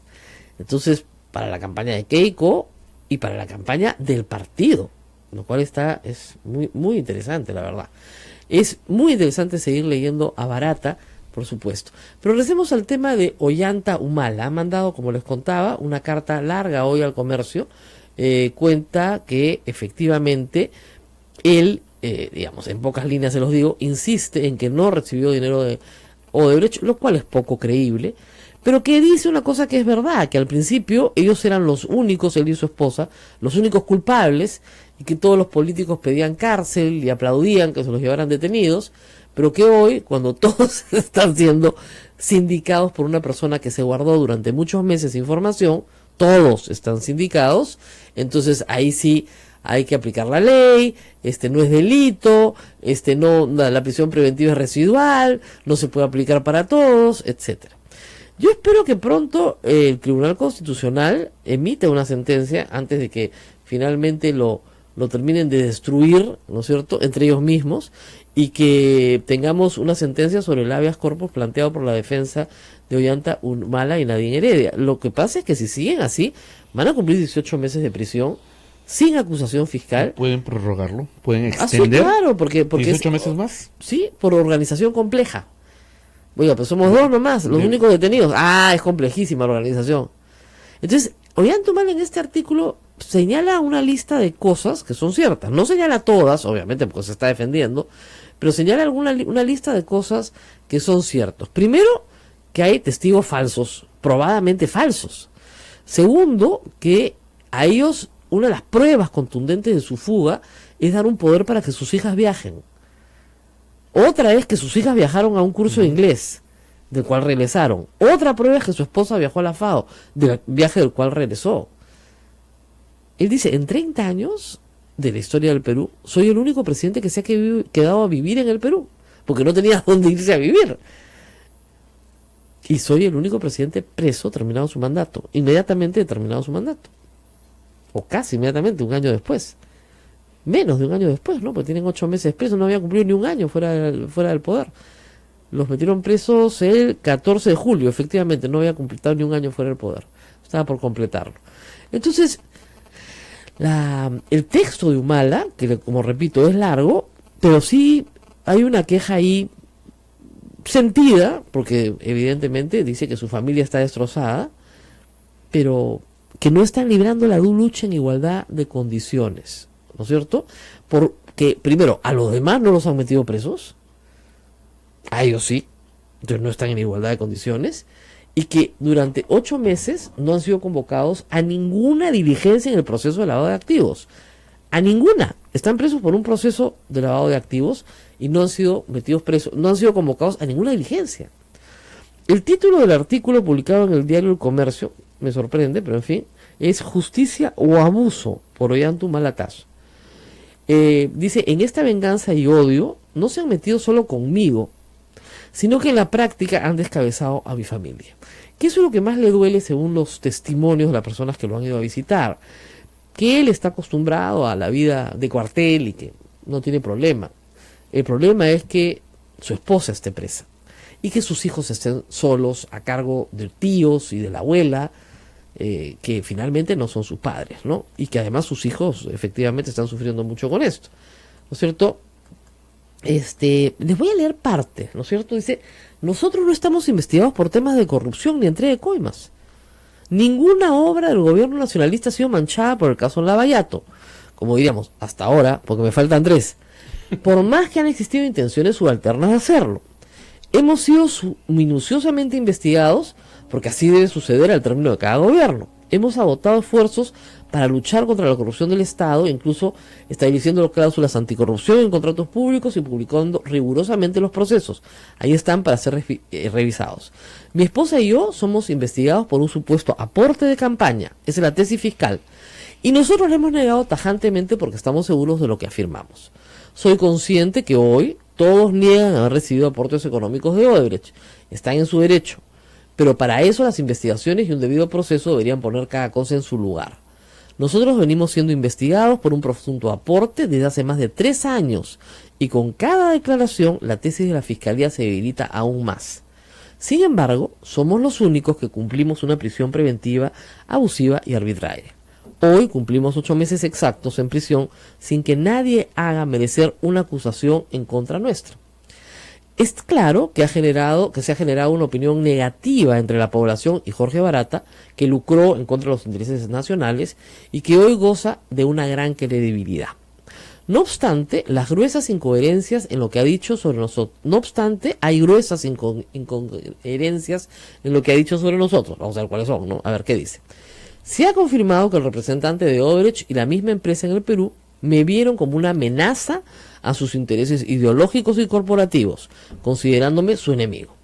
Entonces, para la campaña de Keiko y para la campaña del partido, lo cual es muy, muy interesante, la verdad. Es muy interesante seguir leyendo a Barata, por supuesto. Pero regresemos al tema de Ollanta Humala. Ha mandado, como les contaba, una carta larga hoy al Comercio. Cuenta que efectivamente él, digamos, en pocas líneas se los digo, insiste en que no recibió dinero de Odebrecht, lo cual es poco creíble, pero que dice una cosa que es verdad, que al principio ellos eran los únicos, él y su esposa, los únicos culpables, y que todos los políticos pedían cárcel y aplaudían que se los llevaran detenidos, pero que hoy, cuando todos están siendo sindicados por una persona que se guardó durante muchos meses información, todos están sindicados, entonces ahí sí hay que aplicar la ley, no es delito, la prisión preventiva es residual, no se puede aplicar para todos, etcétera. Yo espero que pronto el Tribunal Constitucional emita una sentencia antes de que finalmente lo terminen de destruir, ¿no es cierto?, entre ellos mismos, y que tengamos una sentencia sobre el habeas corpus planteado por la defensa de Ollanta Humala y Nadine Heredia. Lo que pasa es que si siguen así, van a cumplir 18 meses de prisión sin acusación fiscal. Pueden prorrogarlo, pueden extender. Sí, claro, porque 18 meses más. Sí, por organización compleja. Oiga, pero somos dos nomás, los únicos detenidos. Es complejísima la organización. Entonces, Ollanta Humala en este artículo señala una lista de cosas que son ciertas. No señala todas, obviamente, porque se está defendiendo, pero señala una lista de cosas que son ciertas. Primero, que hay testigos falsos, probadamente falsos. Segundo, que a ellos una de las pruebas contundentes de su fuga es dar un poder para que sus hijas viajen. Otra es que sus hijas viajaron a un curso de inglés, del cual regresaron. Otra prueba es que su esposa viajó a la FAO, del viaje del cual regresó. Él dice, en 30 años de la historia del Perú, soy el único presidente que se ha quedado a vivir en el Perú, porque no tenía dónde irse a vivir. Y soy el único presidente preso terminado su mandato, inmediatamente terminado su mandato. O casi inmediatamente, un año después. Menos de un año después, ¿no? Porque tienen 8 meses presos, no había cumplido ni un año fuera del poder. Los metieron presos el 14 de julio, efectivamente, no había completado ni un año fuera del poder. Estaba por completarlo. Entonces, el texto de Humala, que como repito es largo, pero sí hay una queja ahí sentida, porque evidentemente dice que su familia está destrozada, pero que no están librando la lucha en igualdad de condiciones, ¿no es cierto? Porque primero, a los demás no los han metido presos, a ellos sí, entonces no están en igualdad de condiciones, y que durante 8 meses no han sido convocados a ninguna diligencia en el proceso de lavado de activos. A ninguna. Están presos por un proceso de lavado de activos y no han sido metidos presos, no han sido convocados a ninguna diligencia. El título del artículo publicado en el diario El Comercio, me sorprende, pero en fin, es Justicia o Abuso por Ollanta Humala Caso. Dice, en esta venganza y odio no se han metido solo conmigo, sino que en la práctica han descabezado a mi familia. Que eso es lo que más le duele según los testimonios de las personas que lo han ido a visitar. Que él está acostumbrado a la vida de cuartel y que no tiene problema. El problema es que su esposa esté presa y que sus hijos estén solos a cargo de tíos y de la abuela, que finalmente no son sus padres, ¿no? Y que además sus hijos efectivamente están sufriendo mucho con esto, ¿no es cierto? Les voy a leer parte, ¿no es cierto? Dice, nosotros no estamos investigados por temas de corrupción ni entrega de coimas. Ninguna obra del gobierno nacionalista ha sido manchada por el caso Lavallato, como diríamos, hasta ahora, porque me faltan 3, por más que han existido intenciones subalternas de hacerlo. Hemos sido minuciosamente investigados, porque así debe suceder al término de cada gobierno. Hemos agotado esfuerzos para luchar contra la corrupción del Estado, incluso estableciendo cláusulas anticorrupción en contratos públicos y publicando rigurosamente los procesos. Ahí están para ser revisados. Mi esposa y yo somos investigados por un supuesto aporte de campaña. Esa es la tesis fiscal. Y nosotros le hemos negado tajantemente porque estamos seguros de lo que afirmamos. Soy consciente que hoy todos niegan haber recibido aportes económicos de Odebrecht. Están en su derecho. Pero para eso las investigaciones y un debido proceso deberían poner cada cosa en su lugar. Nosotros venimos siendo investigados por un presunto aporte desde hace más de 3 años y con cada declaración la tesis de la Fiscalía se debilita aún más. Sin embargo, somos los únicos que cumplimos una prisión preventiva, abusiva y arbitraria. Hoy cumplimos 8 meses exactos en prisión sin que nadie haga merecer una acusación en contra nuestra. Es claro que se ha generado una opinión negativa entre la población y Jorge Barata, que lucró en contra de los intereses nacionales y que hoy goza de una gran credibilidad. No obstante, las gruesas incoherencias en lo que ha dicho sobre nosotros, hay gruesas incoherencias en lo que ha dicho sobre nosotros. Vamos a ver cuáles son, ¿no? A ver qué dice. Se ha confirmado que el representante de Odebrecht y la misma empresa en el Perú Me vieron como una amenaza a sus intereses ideológicos y corporativos, considerándome su enemigo.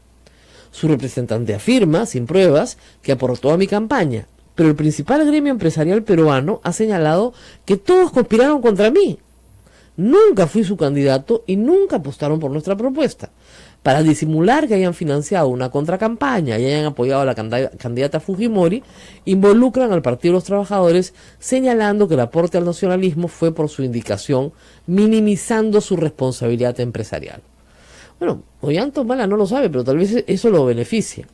Su representante afirma, sin pruebas, que aportó a mi campaña, pero el principal gremio empresarial peruano ha señalado que todos conspiraron contra mí. Nunca fui su candidato y nunca apostaron por nuestra propuesta. Para disimular que hayan financiado una contracampaña y hayan apoyado a la candidata Fujimori, involucran al Partido de los Trabajadores, señalando que el aporte al nacionalismo fue por su indicación, minimizando su responsabilidad empresarial. Bueno, Ollanta-Humala no lo sabe, pero tal vez eso lo beneficia.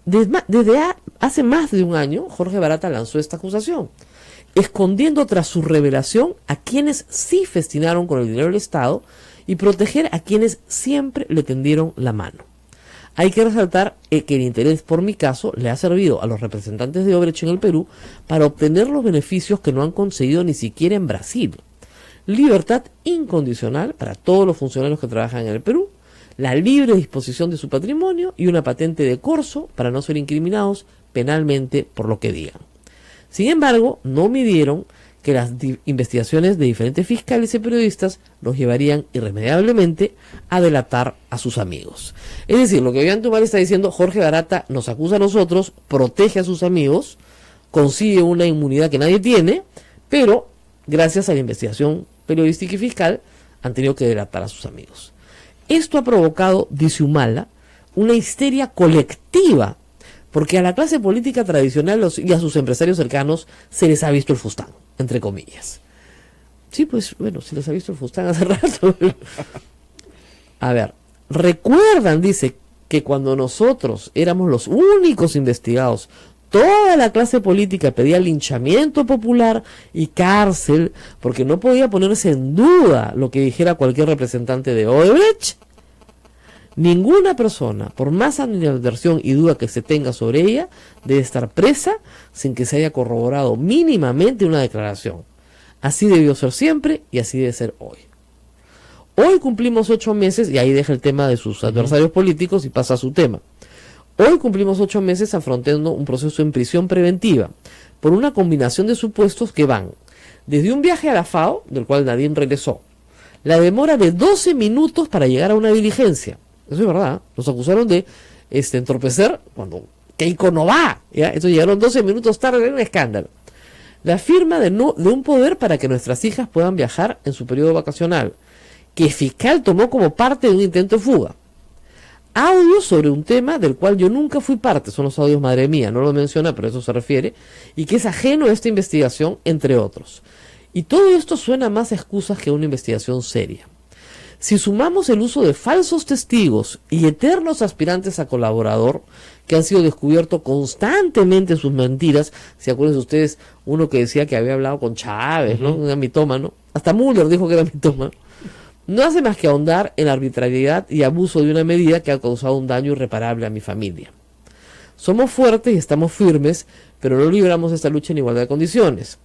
Desde hace más de un año, Jorge Barata lanzó esta acusación, escondiendo tras su revelación a quienes sí festinaron con el dinero del Estado y proteger a quienes siempre le tendieron la mano. Hay que resaltar que el interés por mi caso le ha servido a los representantes de Odebrecht en el Perú para obtener los beneficios que no han conseguido ni siquiera en Brasil. Libertad incondicional para todos los funcionarios que trabajan en el Perú, la libre disposición de su patrimonio y una patente de corso para no ser incriminados penalmente por lo que digan. Sin embargo, no midieron que las investigaciones de diferentes fiscales y periodistas los llevarían irremediablemente a delatar a sus amigos. Es decir, lo que Ollanta-Humala está diciendo, Jorge Barata nos acusa a nosotros, protege a sus amigos, consigue una inmunidad que nadie tiene, pero gracias a la investigación periodística y fiscal han tenido que delatar a sus amigos. Esto ha provocado, dice Humala, una histeria colectiva, porque a la clase política tradicional y a sus empresarios cercanos se les ha visto el fustán, entre comillas. Sí, pues bueno, se les ha visto el fustán hace rato. A ver, recuerdan, dice, que cuando nosotros éramos los únicos investigados, toda la clase política pedía linchamiento popular y cárcel porque no podía ponerse en duda lo que dijera cualquier representante de Odebrecht. Ninguna persona, por más animadversión y duda que se tenga sobre ella, debe estar presa sin que se haya corroborado mínimamente una declaración. Así debió ser siempre y así debe ser hoy. Hoy cumplimos 8 meses, y ahí deja el tema de sus adversarios políticos y pasa a su tema. Hoy cumplimos 8 meses afrontando un proceso en prisión preventiva por una combinación de supuestos que van desde un viaje a la FAO, del cual nadie regresó, la demora de 12 minutos para llegar a una diligencia. Eso es verdad, nos acusaron de entorpecer cuando Keiko no va, ¿ya? Eso llegaron 12 minutos tarde, era un escándalo. La firma de un poder para que nuestras hijas puedan viajar en su periodo vacacional, que el fiscal tomó como parte de un intento de fuga. Audios sobre un tema del cual yo nunca fui parte, son los audios madre mía, no lo menciona, pero a eso se refiere, y que es ajeno a esta investigación, entre otros. Y todo esto suena más a excusas que a una investigación seria. Si sumamos el uso de falsos testigos y eternos aspirantes a colaborador, que han sido descubiertos constantemente sus mentiras, si acuerdan ustedes, uno que decía que había hablado con Chávez, ¿no? Una mitómano, hasta Müller dijo que era mitómano, no hace más que ahondar en la arbitrariedad y abuso de una medida que ha causado un daño irreparable a mi familia. Somos fuertes y estamos firmes, pero no libramos esta lucha en igualdad de condiciones.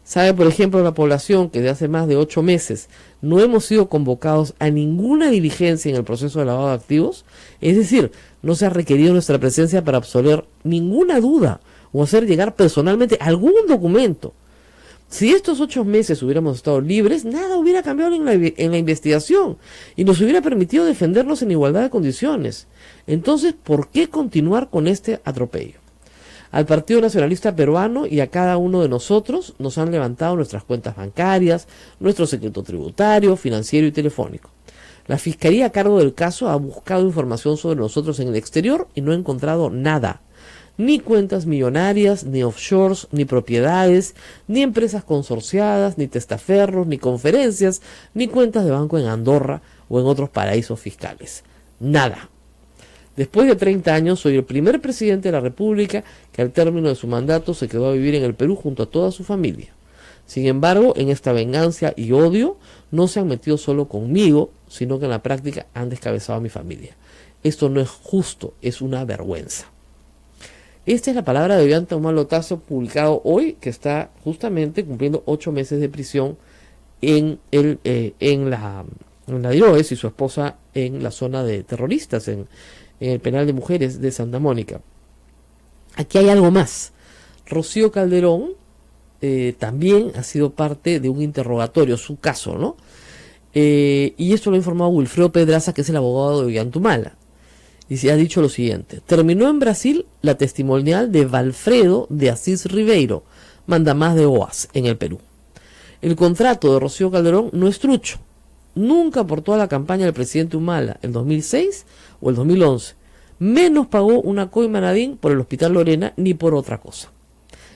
¿Sabe, por ejemplo, la población que de hace más de 8 meses no hemos sido convocados a ninguna diligencia en el proceso de lavado de activos? Es decir, no se ha requerido nuestra presencia para absolver ninguna duda o hacer llegar personalmente algún documento. Si estos 8 meses hubiéramos estado libres, nada hubiera cambiado en la investigación y nos hubiera permitido defendernos en igualdad de condiciones. Entonces, ¿por qué continuar con este atropello? Al Partido Nacionalista Peruano y a cada uno de nosotros nos han levantado nuestras cuentas bancarias, nuestro secreto tributario, financiero y telefónico. La Fiscalía a cargo del caso ha buscado información sobre nosotros en el exterior y no ha encontrado nada. Ni cuentas millonarias, ni offshores, ni propiedades, ni empresas consorciadas, ni testaferros, ni conferencias, ni cuentas de banco en Andorra o en otros paraísos fiscales. Nada. Después de 30 años soy el primer presidente de la República que al término de su mandato se quedó a vivir en el Perú junto a toda su familia. Sin embargo, en esta venganza y odio no se han metido solo conmigo, sino que en la práctica han descabezado a mi familia. Esto no es justo, es una vergüenza. Esta es la palabra de Ollanta-Humala Otazo, publicado hoy, que está justamente cumpliendo 8 meses de prisión en la diócesis y su esposa en la zona de terroristas, en el penal de mujeres de Santa Mónica. Aquí hay algo más. Rocío Calderón también ha sido parte de un interrogatorio, su caso, ¿no? Y esto lo ha informado Wilfredo Pedraza, que es el abogado de Ollantumala. Y se ha dicho lo siguiente: terminó en Brasil la testimonial de Valfredo de Asís Ribeiro, mandamás de OAS en el Perú. El contrato de Rocío Calderón no es trucho. Nunca aportó a la campaña del presidente Humala el 2006 o el 2011. Menos pagó una coima Nadine por el Hospital Lorena ni por otra cosa.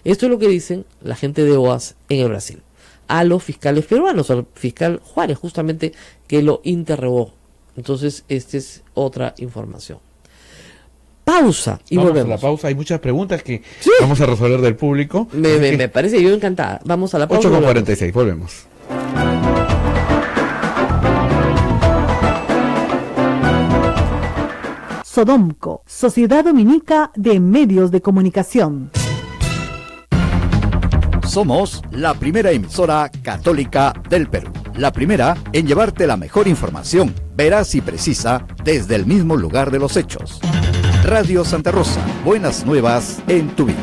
Esto es lo que dicen la gente de OAS en el Brasil a los fiscales peruanos, al fiscal Juárez, justamente, que lo interrogó. Entonces, esta es otra información. Pausa y vamos volvemos. A la pausa, hay muchas preguntas que vamos a resolver del público. Me parece, yo encantada. Vamos a la pausa. 8:46, volvemos. Sodomco, Sociedad Dominica de Medios de Comunicación. Somos la primera emisora católica del Perú. La primera en llevarte la mejor información, veraz y precisa, desde el mismo lugar de los hechos. Radio Santa Rosa, buenas nuevas en tu vida.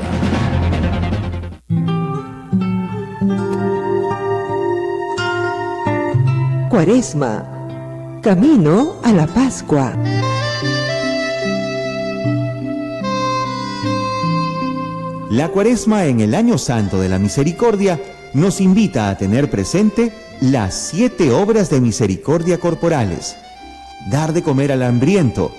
Cuaresma, camino a la Pascua. La Cuaresma en el Año Santo de la Misericordia nos invita a tener presente las 7 obras de misericordia corporales: dar de comer al hambriento,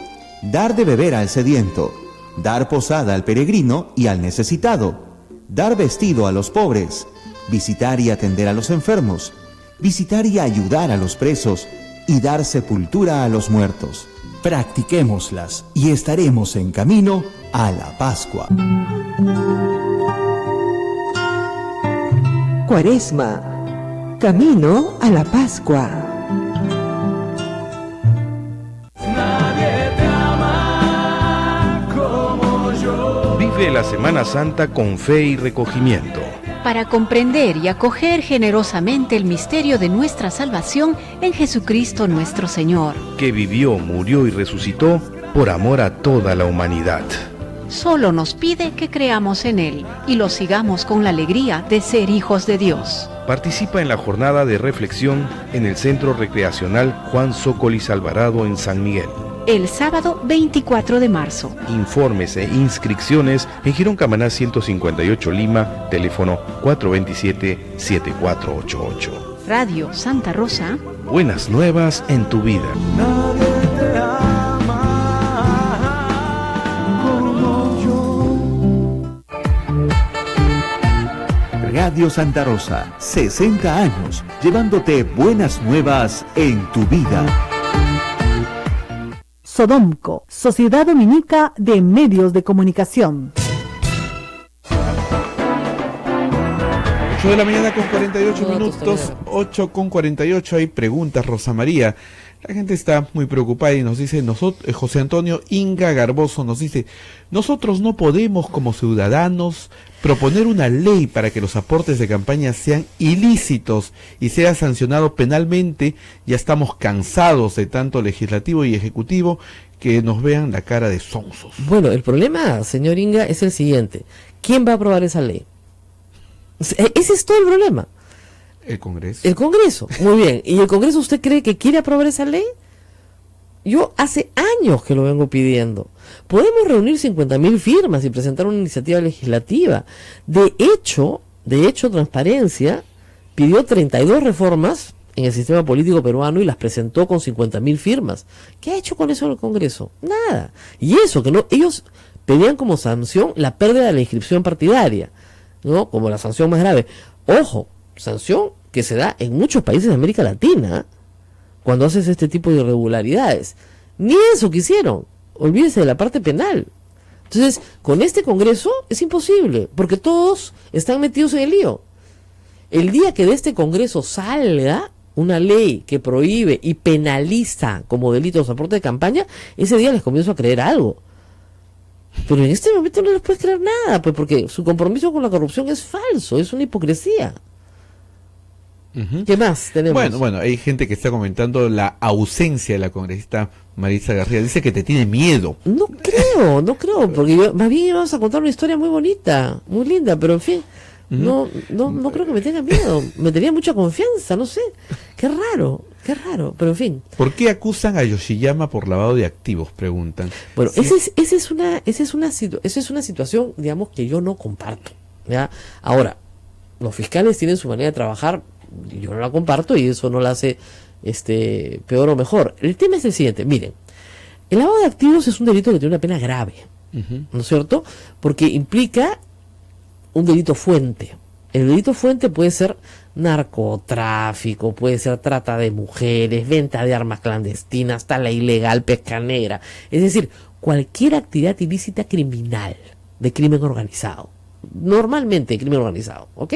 dar de beber al sediento, dar posada al peregrino y al necesitado, dar vestido a los pobres, visitar y atender a los enfermos, visitar y ayudar a los presos y dar sepultura a los muertos. Practiquémoslas y estaremos en camino a la Pascua. Cuaresma, camino a la Pascua. Nadie te ama como yo. Vive la Semana Santa con fe y recogimiento. Para comprender y acoger generosamente el misterio de nuestra salvación en Jesucristo nuestro Señor, Que vivió, murió y resucitó por amor a toda la humanidad. solo nos pide que creamos en Él y lo sigamos con la alegría de ser hijos de Dios. Participa en la jornada de reflexión en el Centro Recreacional Juan Sócolis Alvarado en San Miguel. El sábado 24 de marzo. Informes e inscripciones en Girón Camaná 158 Lima, teléfono 427-7488. Radio Santa Rosa. Buenas nuevas en tu vida. Nadie te ama como yo. Radio Santa Rosa, 60 años, llevándote buenas nuevas en tu vida. Sodomco, Sociedad Dominica de Medios de Comunicación. 8 de la mañana con 48 minutos, 8:48, hay preguntas, Rosa María. La gente está muy preocupada y nos dice, José Antonio Inga Garboso nos dice, nosotros no podemos como ciudadanos proponer una ley para que los aportes de campaña sean ilícitos y sea sancionado penalmente. Ya estamos cansados de tanto legislativo y ejecutivo que nos vean la cara de sonsos. Bueno, el problema, señor Inga, es el siguiente. ¿Quién va a aprobar esa ley? Ese es todo el problema. El Congreso. El Congreso, muy bien. ¿Y el Congreso usted cree que quiere aprobar esa ley? Yo hace años que lo vengo pidiendo. Podemos reunir 50.000 firmas y presentar una iniciativa legislativa. De hecho, Transparencia pidió 32 reformas en el sistema político peruano y las presentó con 50.000 firmas. ¿Qué ha hecho con eso el Congreso? Nada. Y eso, que no, ellos pedían como sanción la pérdida de la inscripción partidaria, ¿no? Como la sanción más grave. Ojo, sanción que se da en muchos países de América Latina cuando haces este tipo de irregularidades. Ni eso quisieron. Olvídese de la parte penal. Entonces, con este Congreso es imposible, porque todos están metidos en el lío. El día que de este Congreso salga una ley que prohíbe y penaliza como delito los aportes de campaña, ese día les comienzo a creer algo. Pero en este momento no les puedes creer nada, pues, porque su compromiso con la corrupción es falso, es una hipocresía. ¿Qué más tenemos? Bueno, hay gente que está comentando la ausencia de la congresista Marisa García. Dice que te tiene miedo. No creo, porque más bien íbamos a contar una historia muy bonita, muy linda, pero en fin, No creo que me tenga miedo. Me tenía mucha confianza, no sé. Qué raro, pero en fin. ¿Por qué acusan a Yoshiyama por lavado de activos? Preguntan. Bueno, Sí. esa es una situación, digamos, que yo no comparto, ¿ya? Ahora, los fiscales tienen su manera de trabajar, yo no la comparto y eso no la hace peor o mejor. El tema es el siguiente, miren, el lavado de activos es un delito que tiene una pena grave, ¿no es cierto? Porque implica un delito fuente. El delito fuente puede ser narcotráfico, puede ser trata de mujeres, venta de armas clandestinas, tala ilegal, pesca negra. Es decir, cualquier actividad ilícita criminal, de crimen organizado. Normalmente de crimen organizado, ¿ok?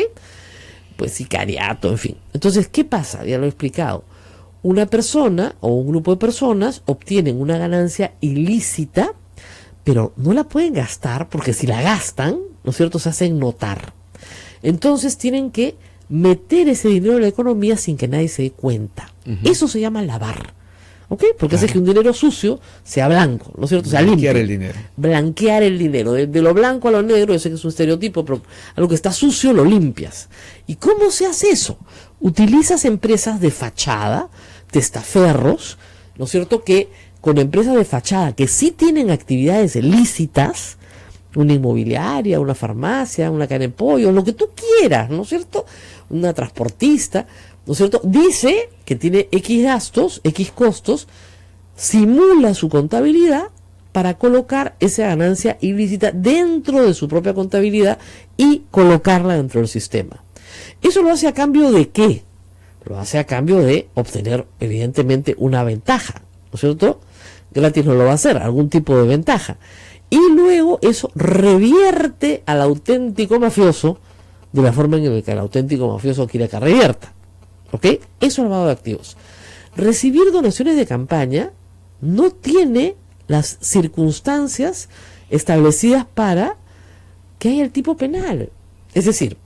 Pues sicariato, en fin. Entonces, ¿qué pasa? Ya lo he explicado. Una persona o un grupo de personas obtienen una ganancia ilícita, pero no la pueden gastar porque si la gastan, ¿no es cierto?, se hacen notar. Entonces tienen que meter ese dinero en la economía sin que nadie se dé cuenta. Eso se llama lavar, ¿ok? Porque hace que un dinero sucio sea blanco, ¿no es cierto? Sea limpio. Blanquear el dinero. Blanquear el dinero. De lo blanco a lo negro, yo sé que es un estereotipo, pero a lo que está sucio lo limpias. ¿Y cómo se hace eso? Utilizas empresas de fachada, testaferros, ¿no es cierto?, que con empresas de fachada que sí tienen actividades lícitas, una inmobiliaria, una farmacia, una cadena de pollo, lo que tú quieras, ¿no es cierto?, una transportista, ¿no es cierto?, dice que tiene X gastos, X costos, simula su contabilidad para colocar esa ganancia ilícita dentro de su propia contabilidad y colocarla dentro del sistema. ¿Eso lo hace a cambio de qué? Lo hace a cambio de obtener, evidentemente, una ventaja, ¿no es cierto? Gratis no lo va a hacer, algún tipo de ventaja. Y luego eso revierte al auténtico mafioso de la forma en la que el auténtico mafioso quiere que revierta. ¿Ok? Eso es lavado de activos. Recibir donaciones de campaña no tiene las circunstancias establecidas para que haya el tipo penal. Es decir,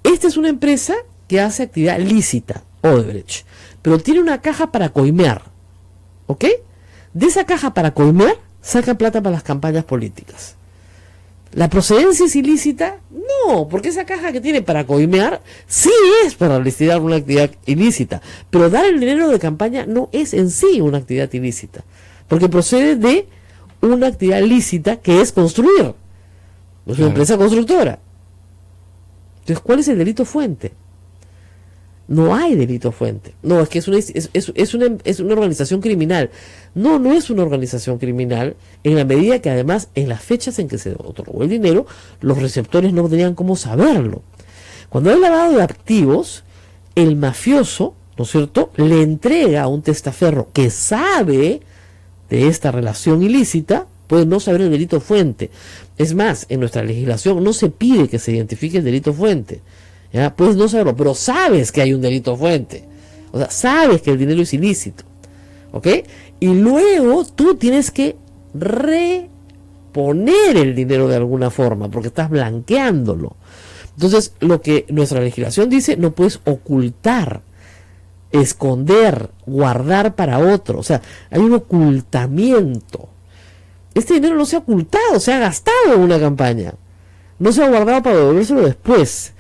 esta es una empresa que hace actividad lícita, Odebrecht, pero tiene una caja para coimear. ¿Ok? De esa caja para coimear saca plata para las campañas políticas. ¿La procedencia es ilícita? No, porque esa caja que tiene para coimear sí es para realizar una actividad ilícita, pero dar el dinero de campaña no es en sí una actividad ilícita, porque procede de una actividad lícita que es construir. Es una empresa constructora. Entonces, ¿cuál es el delito fuente? No hay delito fuente. No, es que es una organización criminal. No es una organización criminal en la medida que además en las fechas en que se otorgó el dinero, los receptores no tenían cómo saberlo. Cuando hay lavado de activos, el mafioso, ¿no es cierto?, le entrega a un testaferro que sabe de esta relación ilícita, puede no saber el delito fuente. Es más, en nuestra legislación no se pide que se identifique el delito fuente. ¿Ya? Puedes no saberlo, pero sabes que hay un delito fuente. O sea, sabes que el dinero es ilícito. ¿Ok? Y luego tú tienes que reponer el dinero de alguna forma, porque estás blanqueándolo. Entonces, lo que nuestra legislación dice, no puedes ocultar, esconder, guardar para otro. O sea, hay un ocultamiento. Este dinero no se ha ocultado, se ha gastado en una campaña. No se ha guardado para devolvérselo después.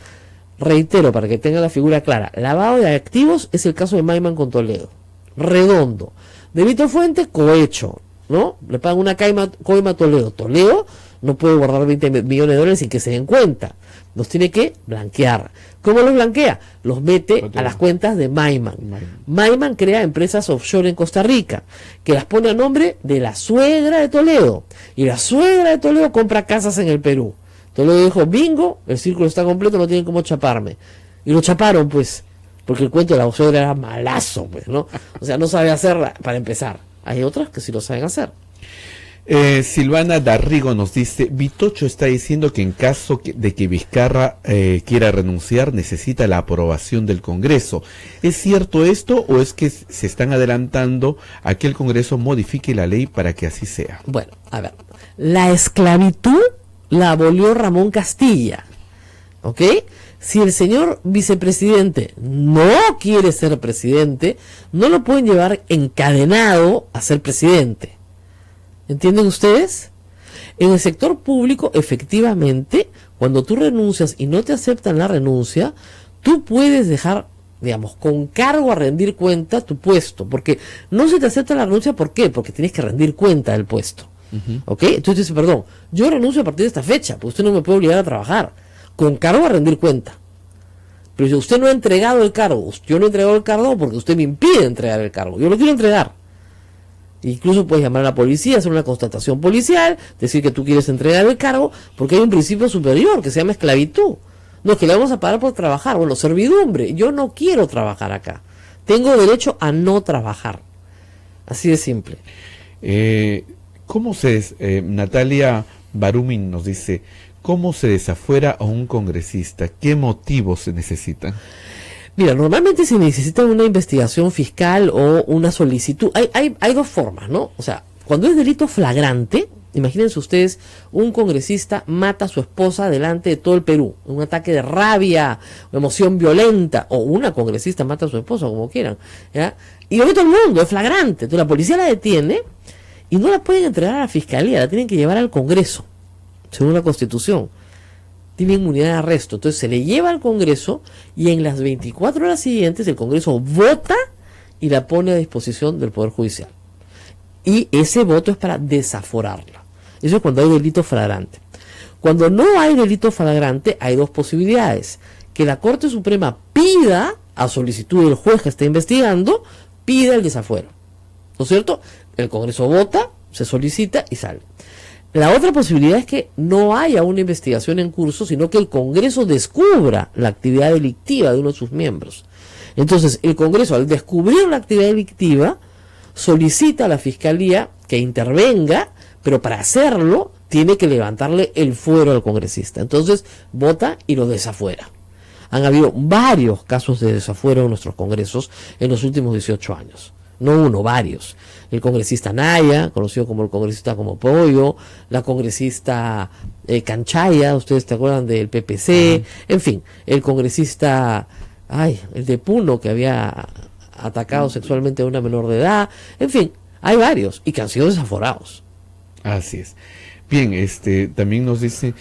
Reitero, para que tenga la figura clara, lavado de activos es el caso de Maiman con Toledo. Redondo. Delito fuente, cohecho, ¿no? Le pagan una coima a Toledo. Toledo no puede guardar 20 millones de dólares sin que se den cuenta. Los tiene que blanquear. ¿Cómo los blanquea? Los mete a las cuentas de Maiman. Maiman crea empresas offshore en Costa Rica, que las pone a nombre de la suegra de Toledo. Y la suegra de Toledo compra casas en el Perú. Toledo dijo, bingo, el círculo está completo, no tienen cómo chaparme. Y lo chaparon, pues, porque el cuento de la suegra era malazo, pues, ¿no? O sea, no sabe hacerla, para empezar. Hay otras que sí lo saben hacer. Silvana Darrigo nos dice, Vitocho está diciendo que en caso de que Vizcarra quiera renunciar, necesita la aprobación del Congreso. ¿Es cierto esto o es que se están adelantando a que el Congreso modifique la ley para que así sea? Bueno, a ver, la esclavitud la abolió Ramón Castilla, ¿ok? Si el señor vicepresidente no quiere ser presidente, no lo pueden llevar encadenado a ser presidente. ¿Entienden ustedes? En el sector público, efectivamente, Cuando tú renuncias y no te aceptan la renuncia, tú puedes dejar, digamos, con cargo a rendir cuenta tu puesto, porque no se te acepta la renuncia, ¿por qué? Porque tienes que rendir cuenta del puesto. ¿Ok? Entonces dices, perdón, yo renuncio a partir de esta fecha, pues usted no me puede obligar a trabajar, con cargo a rendir cuenta. Pero si usted no ha entregado el cargo, yo no he entregado el cargo porque usted me impide entregar el cargo, yo lo quiero entregar. Incluso puedes llamar a la policía, hacer una constatación policial, decir que tú quieres entregar el cargo, porque hay un principio superior que se llama esclavitud. No, es que le vamos a pagar por trabajar. Bueno, servidumbre, yo no quiero trabajar acá. Tengo derecho a no trabajar. Así de simple. Natalia Barumin nos dice, ¿cómo se desafuera a un congresista? ¿Qué motivos se necesitan? Mira, normalmente se necesita una investigación fiscal o una solicitud. Hay dos formas, ¿no? O sea, cuando es delito flagrante, imagínense ustedes, un congresista mata a su esposa delante de todo el Perú, un ataque de rabia, emoción violenta, o una congresista mata a su esposa, como quieran, ¿ya? Y lo ve todo el mundo, es flagrante. Entonces la policía la detiene y no la pueden entregar a la fiscalía, la tienen que llevar al Congreso, según la Constitución. Tiene inmunidad de arresto. Entonces se le lleva al Congreso y en las 24 horas siguientes el Congreso vota y la pone a disposición del Poder Judicial. Y ese voto es para desaforarla. Eso es cuando hay delito flagrante. Cuando no hay delito flagrante, hay dos posibilidades. Que la Corte Suprema pida, a solicitud del juez que está investigando, pida el desafuero. ¿No es cierto? El Congreso vota, se solicita y sale. La otra posibilidad es que no haya una investigación en curso, sino que el Congreso descubra la actividad delictiva de uno de sus miembros. Entonces, el Congreso, al descubrir la actividad delictiva, solicita a la Fiscalía que intervenga, pero para hacerlo tiene que levantarle el fuero al congresista. Entonces, vota y lo desafuera. Han habido varios casos de desafuero en nuestros congresos en los últimos 18 años. No uno, varios. El congresista Naya, conocido como el congresista como Pollo, la congresista Canchaya, ustedes te acuerdan del PPC, en fin, el congresista, el de Puno, que había atacado sexualmente a una menor de edad, en fin, hay varios, y que han sido desaforados. Así es. Bien, también nos dicen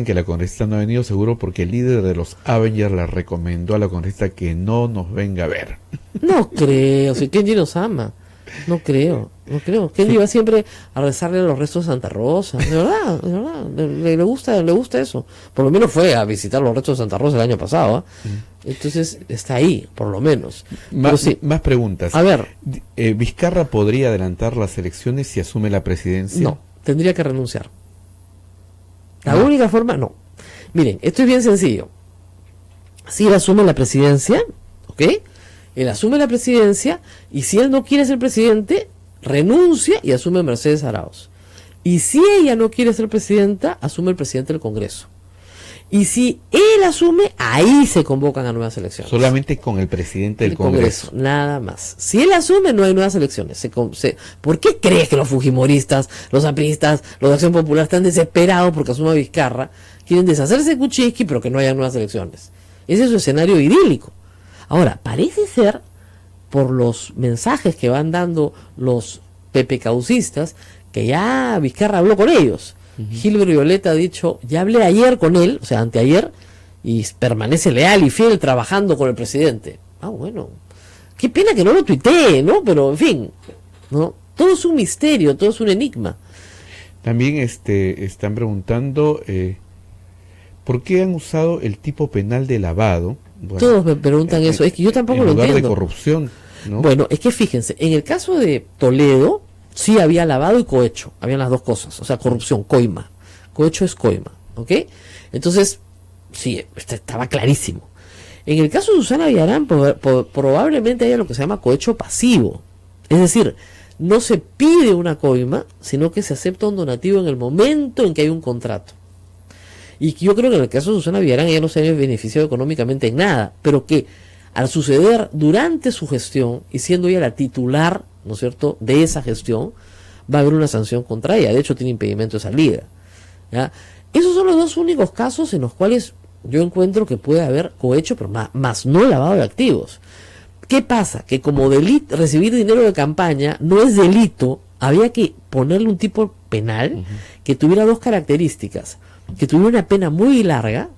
que la congresista no ha venido seguro porque el líder de los Avengers la recomendó a la congresista que no nos venga a ver. No creo, si Kenji nos ama. No creo. Kenji va siempre a rezarle a los restos de Santa Rosa. De verdad. Le gusta eso. Por lo menos fue a visitar los restos de Santa Rosa el año pasado. Entonces está ahí, por lo menos. Más preguntas. A ver. ¿Vizcarra podría adelantar las elecciones si asume la presidencia? No, tendría que renunciar. La única forma, no. Miren, esto es bien sencillo. Si él asume la presidencia, ¿ok? Él asume la presidencia y si él no quiere ser presidente, renuncia y asume Mercedes Arauz. Y si ella no quiere ser presidenta, asume el presidente del Congreso. Y si él asume, ahí se convocan a nuevas elecciones. Solamente con el presidente del Congreso. Nada más. Si él asume, no hay nuevas elecciones. ¿Por qué crees que los fujimoristas, los apristas, los de Acción Popular están desesperados porque asuma Vizcarra? Quieren deshacerse de Kuczynski, pero que no haya nuevas elecciones. Ese es su escenario idílico. Ahora, parece ser, por los mensajes que van dando los pepecaucistas, que ya Vizcarra habló con ellos. Gilbert Violeta ha dicho, ya hablé ayer con él, o sea, anteayer, y permanece leal y fiel trabajando con el presidente. Bueno, qué pena que no lo tuitee, ¿no? Pero, en fin, ¿no? Todo es un misterio, todo es un enigma. También están preguntando, ¿por qué han usado el tipo penal de lavado? Bueno, todos me preguntan eso, es que yo tampoco lo entiendo. En lugar de corrupción, ¿no? Bueno, es que fíjense, en el caso de Toledo, sí había lavado y cohecho, habían las dos cosas, o sea, corrupción, coima. Cohecho es coima, ¿ok? Entonces, sí, estaba clarísimo. En el caso de Susana Villarán, probablemente haya lo que se llama cohecho pasivo. Es decir, no se pide una coima, sino que se acepta un donativo en el momento en que hay un contrato. Y yo creo que en el caso de Susana Villarán ella no se había beneficiado económicamente en nada, pero que al suceder durante su gestión y siendo ella la titular, ¿no es cierto?, de esa gestión, va a haber una sanción contra ella. De hecho, tiene impedimento de salida. ¿Ya? Esos son los dos únicos casos en los cuales yo encuentro que puede haber cohecho, pero más no lavado de activos. ¿Qué pasa? Que como delito, recibir dinero de campaña no es delito, había que ponerle un tipo penal que tuviera dos características. que tuviera una pena muy larga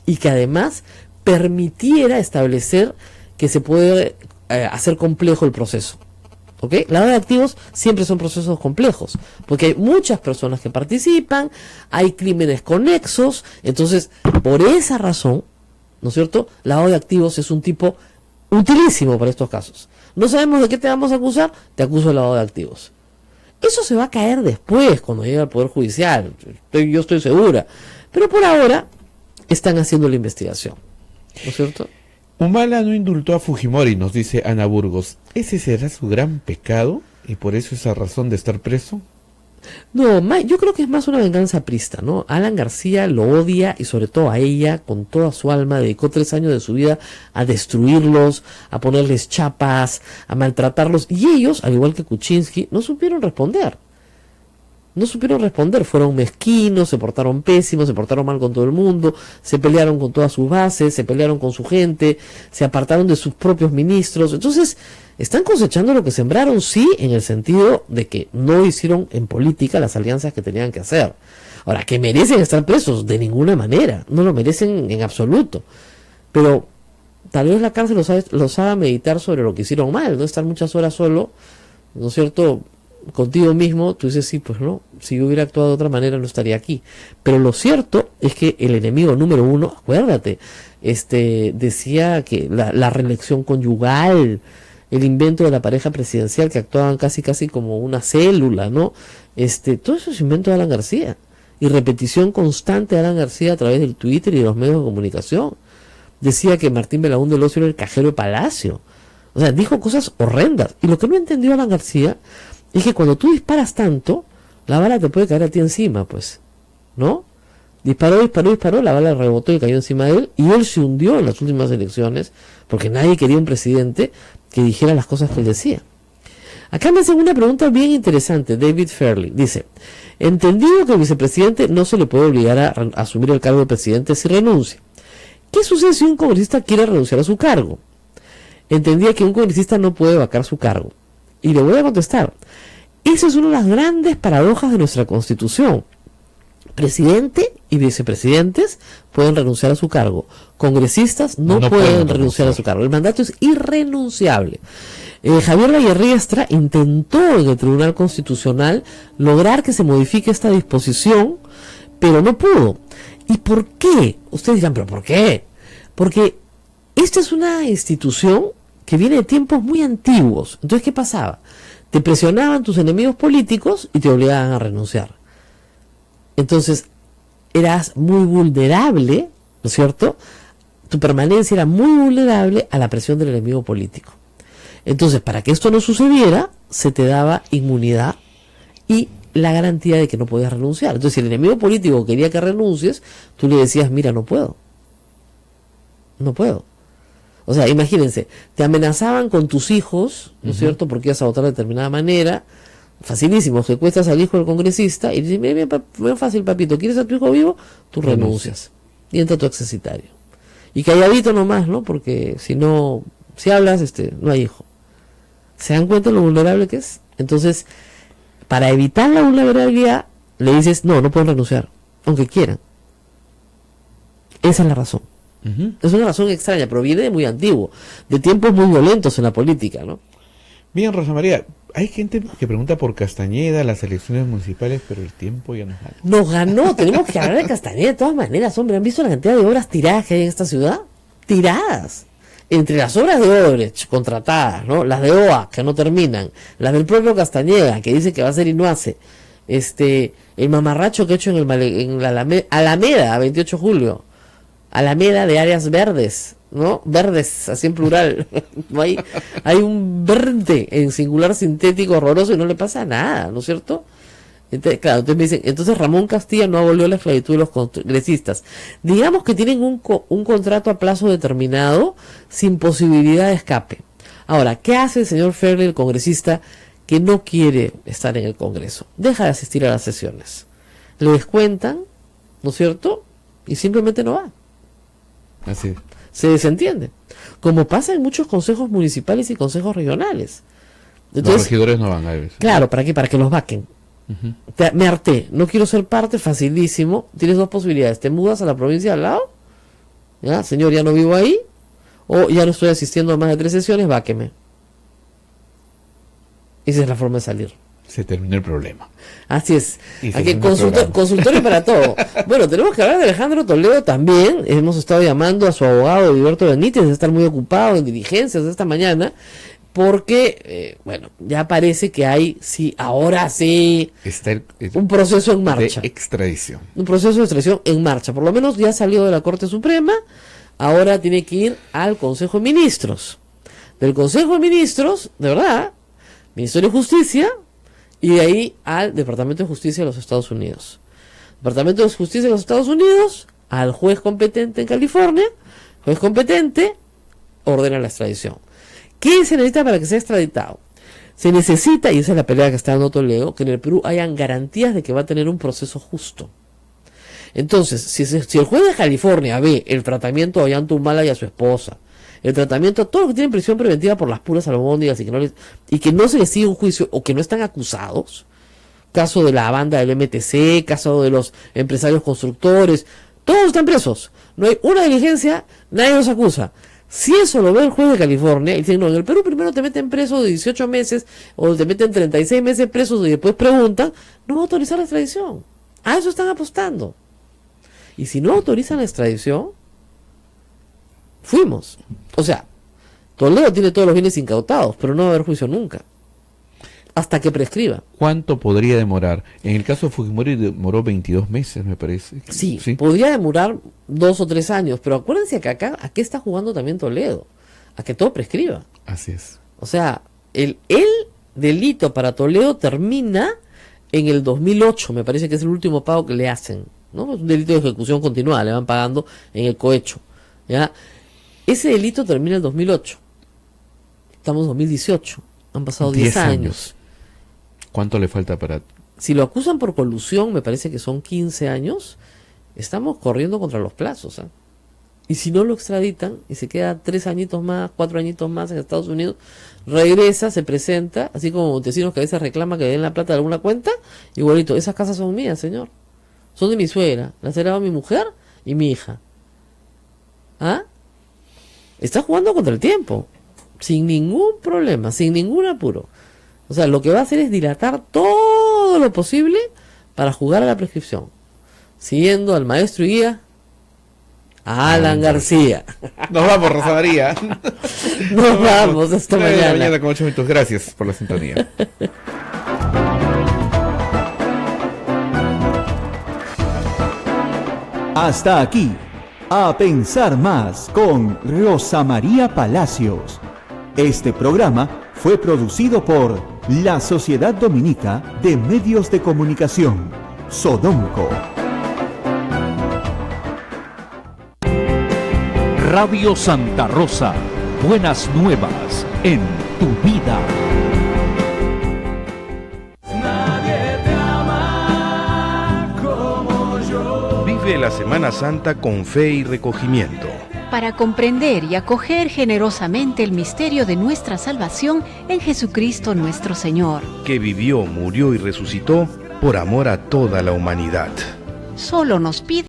y que además permitiera establecer que se puede hacer complejo el proceso. ¿Ok? Lavado de activos siempre son procesos complejos, porque hay muchas personas que participan, hay crímenes conexos, entonces, por esa razón, ¿no es cierto? Lavado de activos es un tipo utilísimo para estos casos. No sabemos de qué te vamos a acusar, te acuso de lavado de activos. Eso se va a caer después, cuando llegue al Poder Judicial, yo estoy segura. Pero por ahora, están haciendo la investigación, ¿no es cierto? Humala no indultó a Fujimori, nos dice Ana Burgos. ¿Ese será su gran pecado? ¿Y por eso esa razón de estar preso? No, yo creo que es más una venganza aprista, ¿no? Alan García lo odia y sobre todo a ella con toda su alma. Dedicó 3 años de su vida a destruirlos, a ponerles chapas, a maltratarlos. Y ellos, al igual que Kuczynski, no supieron responder. No supieron responder, fueron mezquinos, se portaron pésimos, se portaron mal con todo el mundo, se pelearon con todas sus bases, se pelearon con su gente, se apartaron de sus propios ministros. Entonces, están cosechando lo que sembraron, sí, en el sentido de que no hicieron en política las alianzas que tenían que hacer. Ahora, ¿que merecen estar presos? De ninguna manera, no lo merecen en absoluto. Pero tal vez la cárcel los haga meditar sobre lo que hicieron mal, no estar muchas horas solo, ¿no es cierto?, contigo mismo. Tú dices, sí, pues no, si yo hubiera actuado de otra manera no estaría aquí. Pero lo cierto es que el enemigo número 1, acuérdate, decía que la reelección conyugal, el invento de la pareja presidencial, que actuaban casi como una célula, ¿no? Todo eso es invento de Alan García, y repetición constante de Alan García a través del Twitter y de los medios de comunicación. Decía que Martín Belaúnde Locio era el cajero de Palacio. O sea, dijo cosas horrendas. Y lo que no entendió Alan García es que cuando tú disparas tanto, la bala te puede caer a ti encima, pues, ¿no? Disparó, la bala rebotó y cayó encima de él, y él se hundió en las últimas elecciones, porque nadie quería un presidente que dijera las cosas que él decía. Acá me hacen una pregunta bien interesante, David Fairley. Dice, entendido que el vicepresidente no se le puede obligar a asumir el cargo de presidente si renuncia. ¿Qué sucede si un congresista quiere renunciar a su cargo? Entendía que un congresista no puede vacar su cargo. Y le voy a contestar. Esa es una de las grandes paradojas de nuestra Constitución. Presidente y vicepresidentes pueden renunciar a su cargo. Congresistas no pueden renunciar a su cargo. El mandato es irrenunciable. Javier Vallerriestra intentó en el Tribunal Constitucional lograr que se modifique esta disposición, pero no pudo. ¿Y por qué? Ustedes dirán, ¿pero por qué? Porque esta es una institución que viene de tiempos muy antiguos. Entonces, ¿qué pasaba? Te presionaban tus enemigos políticos y te obligaban a renunciar. Entonces, eras muy vulnerable, ¿no es cierto? Tu permanencia era muy vulnerable a la presión del enemigo político. Entonces, para que esto no sucediera, se te daba inmunidad y la garantía de que no podías renunciar. Entonces, si el enemigo político quería que renuncies, tú le decías, mira, no puedo. No puedo. O sea, imagínense, te amenazaban con tus hijos, ¿no es cierto?, porque ibas a votar de determinada manera. Facilísimo, secuestras al hijo del congresista y dices, mira, bien fácil, papito, ¿quieres a tu hijo vivo? Tú renuncias. Y entra tu accesitario. Y calladito nomás, ¿no? Porque si hablas, no hay hijo. ¿Se dan cuenta de lo vulnerable que es? Entonces, para evitar la vulnerabilidad, le dices, no pueden renunciar, aunque quieran. Esa es la razón. Es una razón extraña, pero viene de muy antiguo, de tiempos muy violentos en la política, ¿no? Bien, Rosa María, hay gente que pregunta por Castañeda, las elecciones municipales, pero el tiempo ya nos ganó. Nos ganó, tenemos que hablar de Castañeda de todas maneras, hombre. ¿Han visto la cantidad de obras tiradas que hay en esta ciudad? Tiradas. Entre las obras de Odebrecht contratadas, ¿no? Las de OA que no terminan, las del propio Castañeda que dice que va a hacer y no hace, el mamarracho que ha hecho en la Alameda, 28 de julio, Alameda de áreas verdes, ¿no? Verdes, así en plural. No hay un verde en singular sintético horroroso y no le pasa nada, ¿no es cierto? Entonces, claro, entonces me dicen, entonces Ramón Castilla no abolió la esclavitud de los congresistas. Digamos que tienen un contrato a plazo determinado sin posibilidad de escape. Ahora, ¿qué hace el señor Fairley, el congresista, que no quiere estar en el Congreso? Deja de asistir a las sesiones. Le descuentan, ¿no es cierto? Y simplemente no va. Así es. Se desentiende, como pasa en muchos consejos municipales y consejos regionales. Entonces, los regidores no van a ver eso. Claro, ¿para qué? Para que los vaquen. Me harté, no quiero ser parte, facilísimo. Tienes dos posibilidades: te mudas a la provincia al lado, ya, señor, ya no vivo ahí, o ya no estoy asistiendo a más de 3 sesiones, váqueme. Esa es la forma de salir. Se terminó el problema. Así es. Y se Aquí terminó el programa. consultorio para todo. Bueno, tenemos que hablar de Alejandro Toledo también. Hemos estado llamando a su abogado Heriberto Benítez, de estar muy ocupado en diligencias esta mañana, porque, bueno, ya parece que hay, sí, ahora sí, Está un proceso en marcha. de extradición. Un proceso de extradición en marcha. Por lo menos ya salió de la Corte Suprema. Ahora tiene que ir al Consejo de Ministros. Del Consejo de Ministros, de verdad, Ministerio de Justicia, y de ahí al Departamento de Justicia de los Estados Unidos. Departamento de Justicia de los Estados Unidos, al juez competente en California. Juez competente ordena la extradición. ¿Qué se necesita para que sea extraditado? Se necesita, y esa es la pelea que está dando Toledo, que en el Perú hayan garantías de que va a tener un proceso justo. Entonces, si el juez de California ve el tratamiento a Ollanta Humala y a su esposa, el tratamiento a todos los que tienen prisión preventiva por las puras albóndigas y que no se les sigue un juicio o que no están acusados, caso de la banda del MTC, caso de los empresarios constructores, todos están presos, no hay una diligencia, nadie los acusa. Si eso lo ve el juez de California y dicen, no, en el Perú primero te meten preso de 18 meses o te meten 36 meses presos y después preguntan, no va a autorizar la extradición. A eso están apostando. Y si no autorizan la extradición, fuimos. O sea, Toledo tiene todos los bienes incautados, pero no va a haber juicio nunca. Hasta que prescriba. ¿Cuánto podría demorar? En el caso de Fujimori demoró 22 meses, me parece. Sí, podría demorar 2 o 3 años, pero acuérdense que acá, ¿a qué está jugando también Toledo? A que todo prescriba. Así es. O sea, el delito para Toledo termina en el 2008, me parece que es el último pago que le hacen, ¿no? Es un delito de ejecución continuada, le van pagando en el cohecho, ¿ya? Ese delito termina en el 2008. Estamos en 2018. Han pasado 10 años. ¿Cuánto le falta para...? Si lo acusan por colusión, me parece que son 15 años. Estamos corriendo contra los plazos, ¿eh? Y si no lo extraditan y se queda 3 añitos más, 4 añitos más en Estados Unidos, regresa, se presenta, así como Montesinos que a veces reclama que le den la plata de alguna cuenta, igualito, esas casas son mías, señor. Son de mi suegra, las heredaba mi mujer y mi hija. ¿Ah? Está jugando contra el tiempo, sin ningún problema, sin ningún apuro. O sea, lo que va a hacer es dilatar todo lo posible para jugar a la prescripción, siguiendo al maestro y guía Alan García. Nos vamos, Rosa María. Nos vamos, hasta mañana. Mañana con 8 minutos. Gracias por la sintonía. Hasta aquí, A Pensar Más con Rosa María Palacios. Este programa fue producido por la Sociedad Dominica de Medios de Comunicación, Sodonco. Radio Santa Rosa, buenas nuevas en tu vida. Nadie te ama como yo. Vive la Semana Santa con fe y recogimiento. Para comprender y acoger generosamente el misterio de nuestra salvación en Jesucristo nuestro Señor, Que vivió, murió y resucitó por amor a toda la humanidad. solo nos pide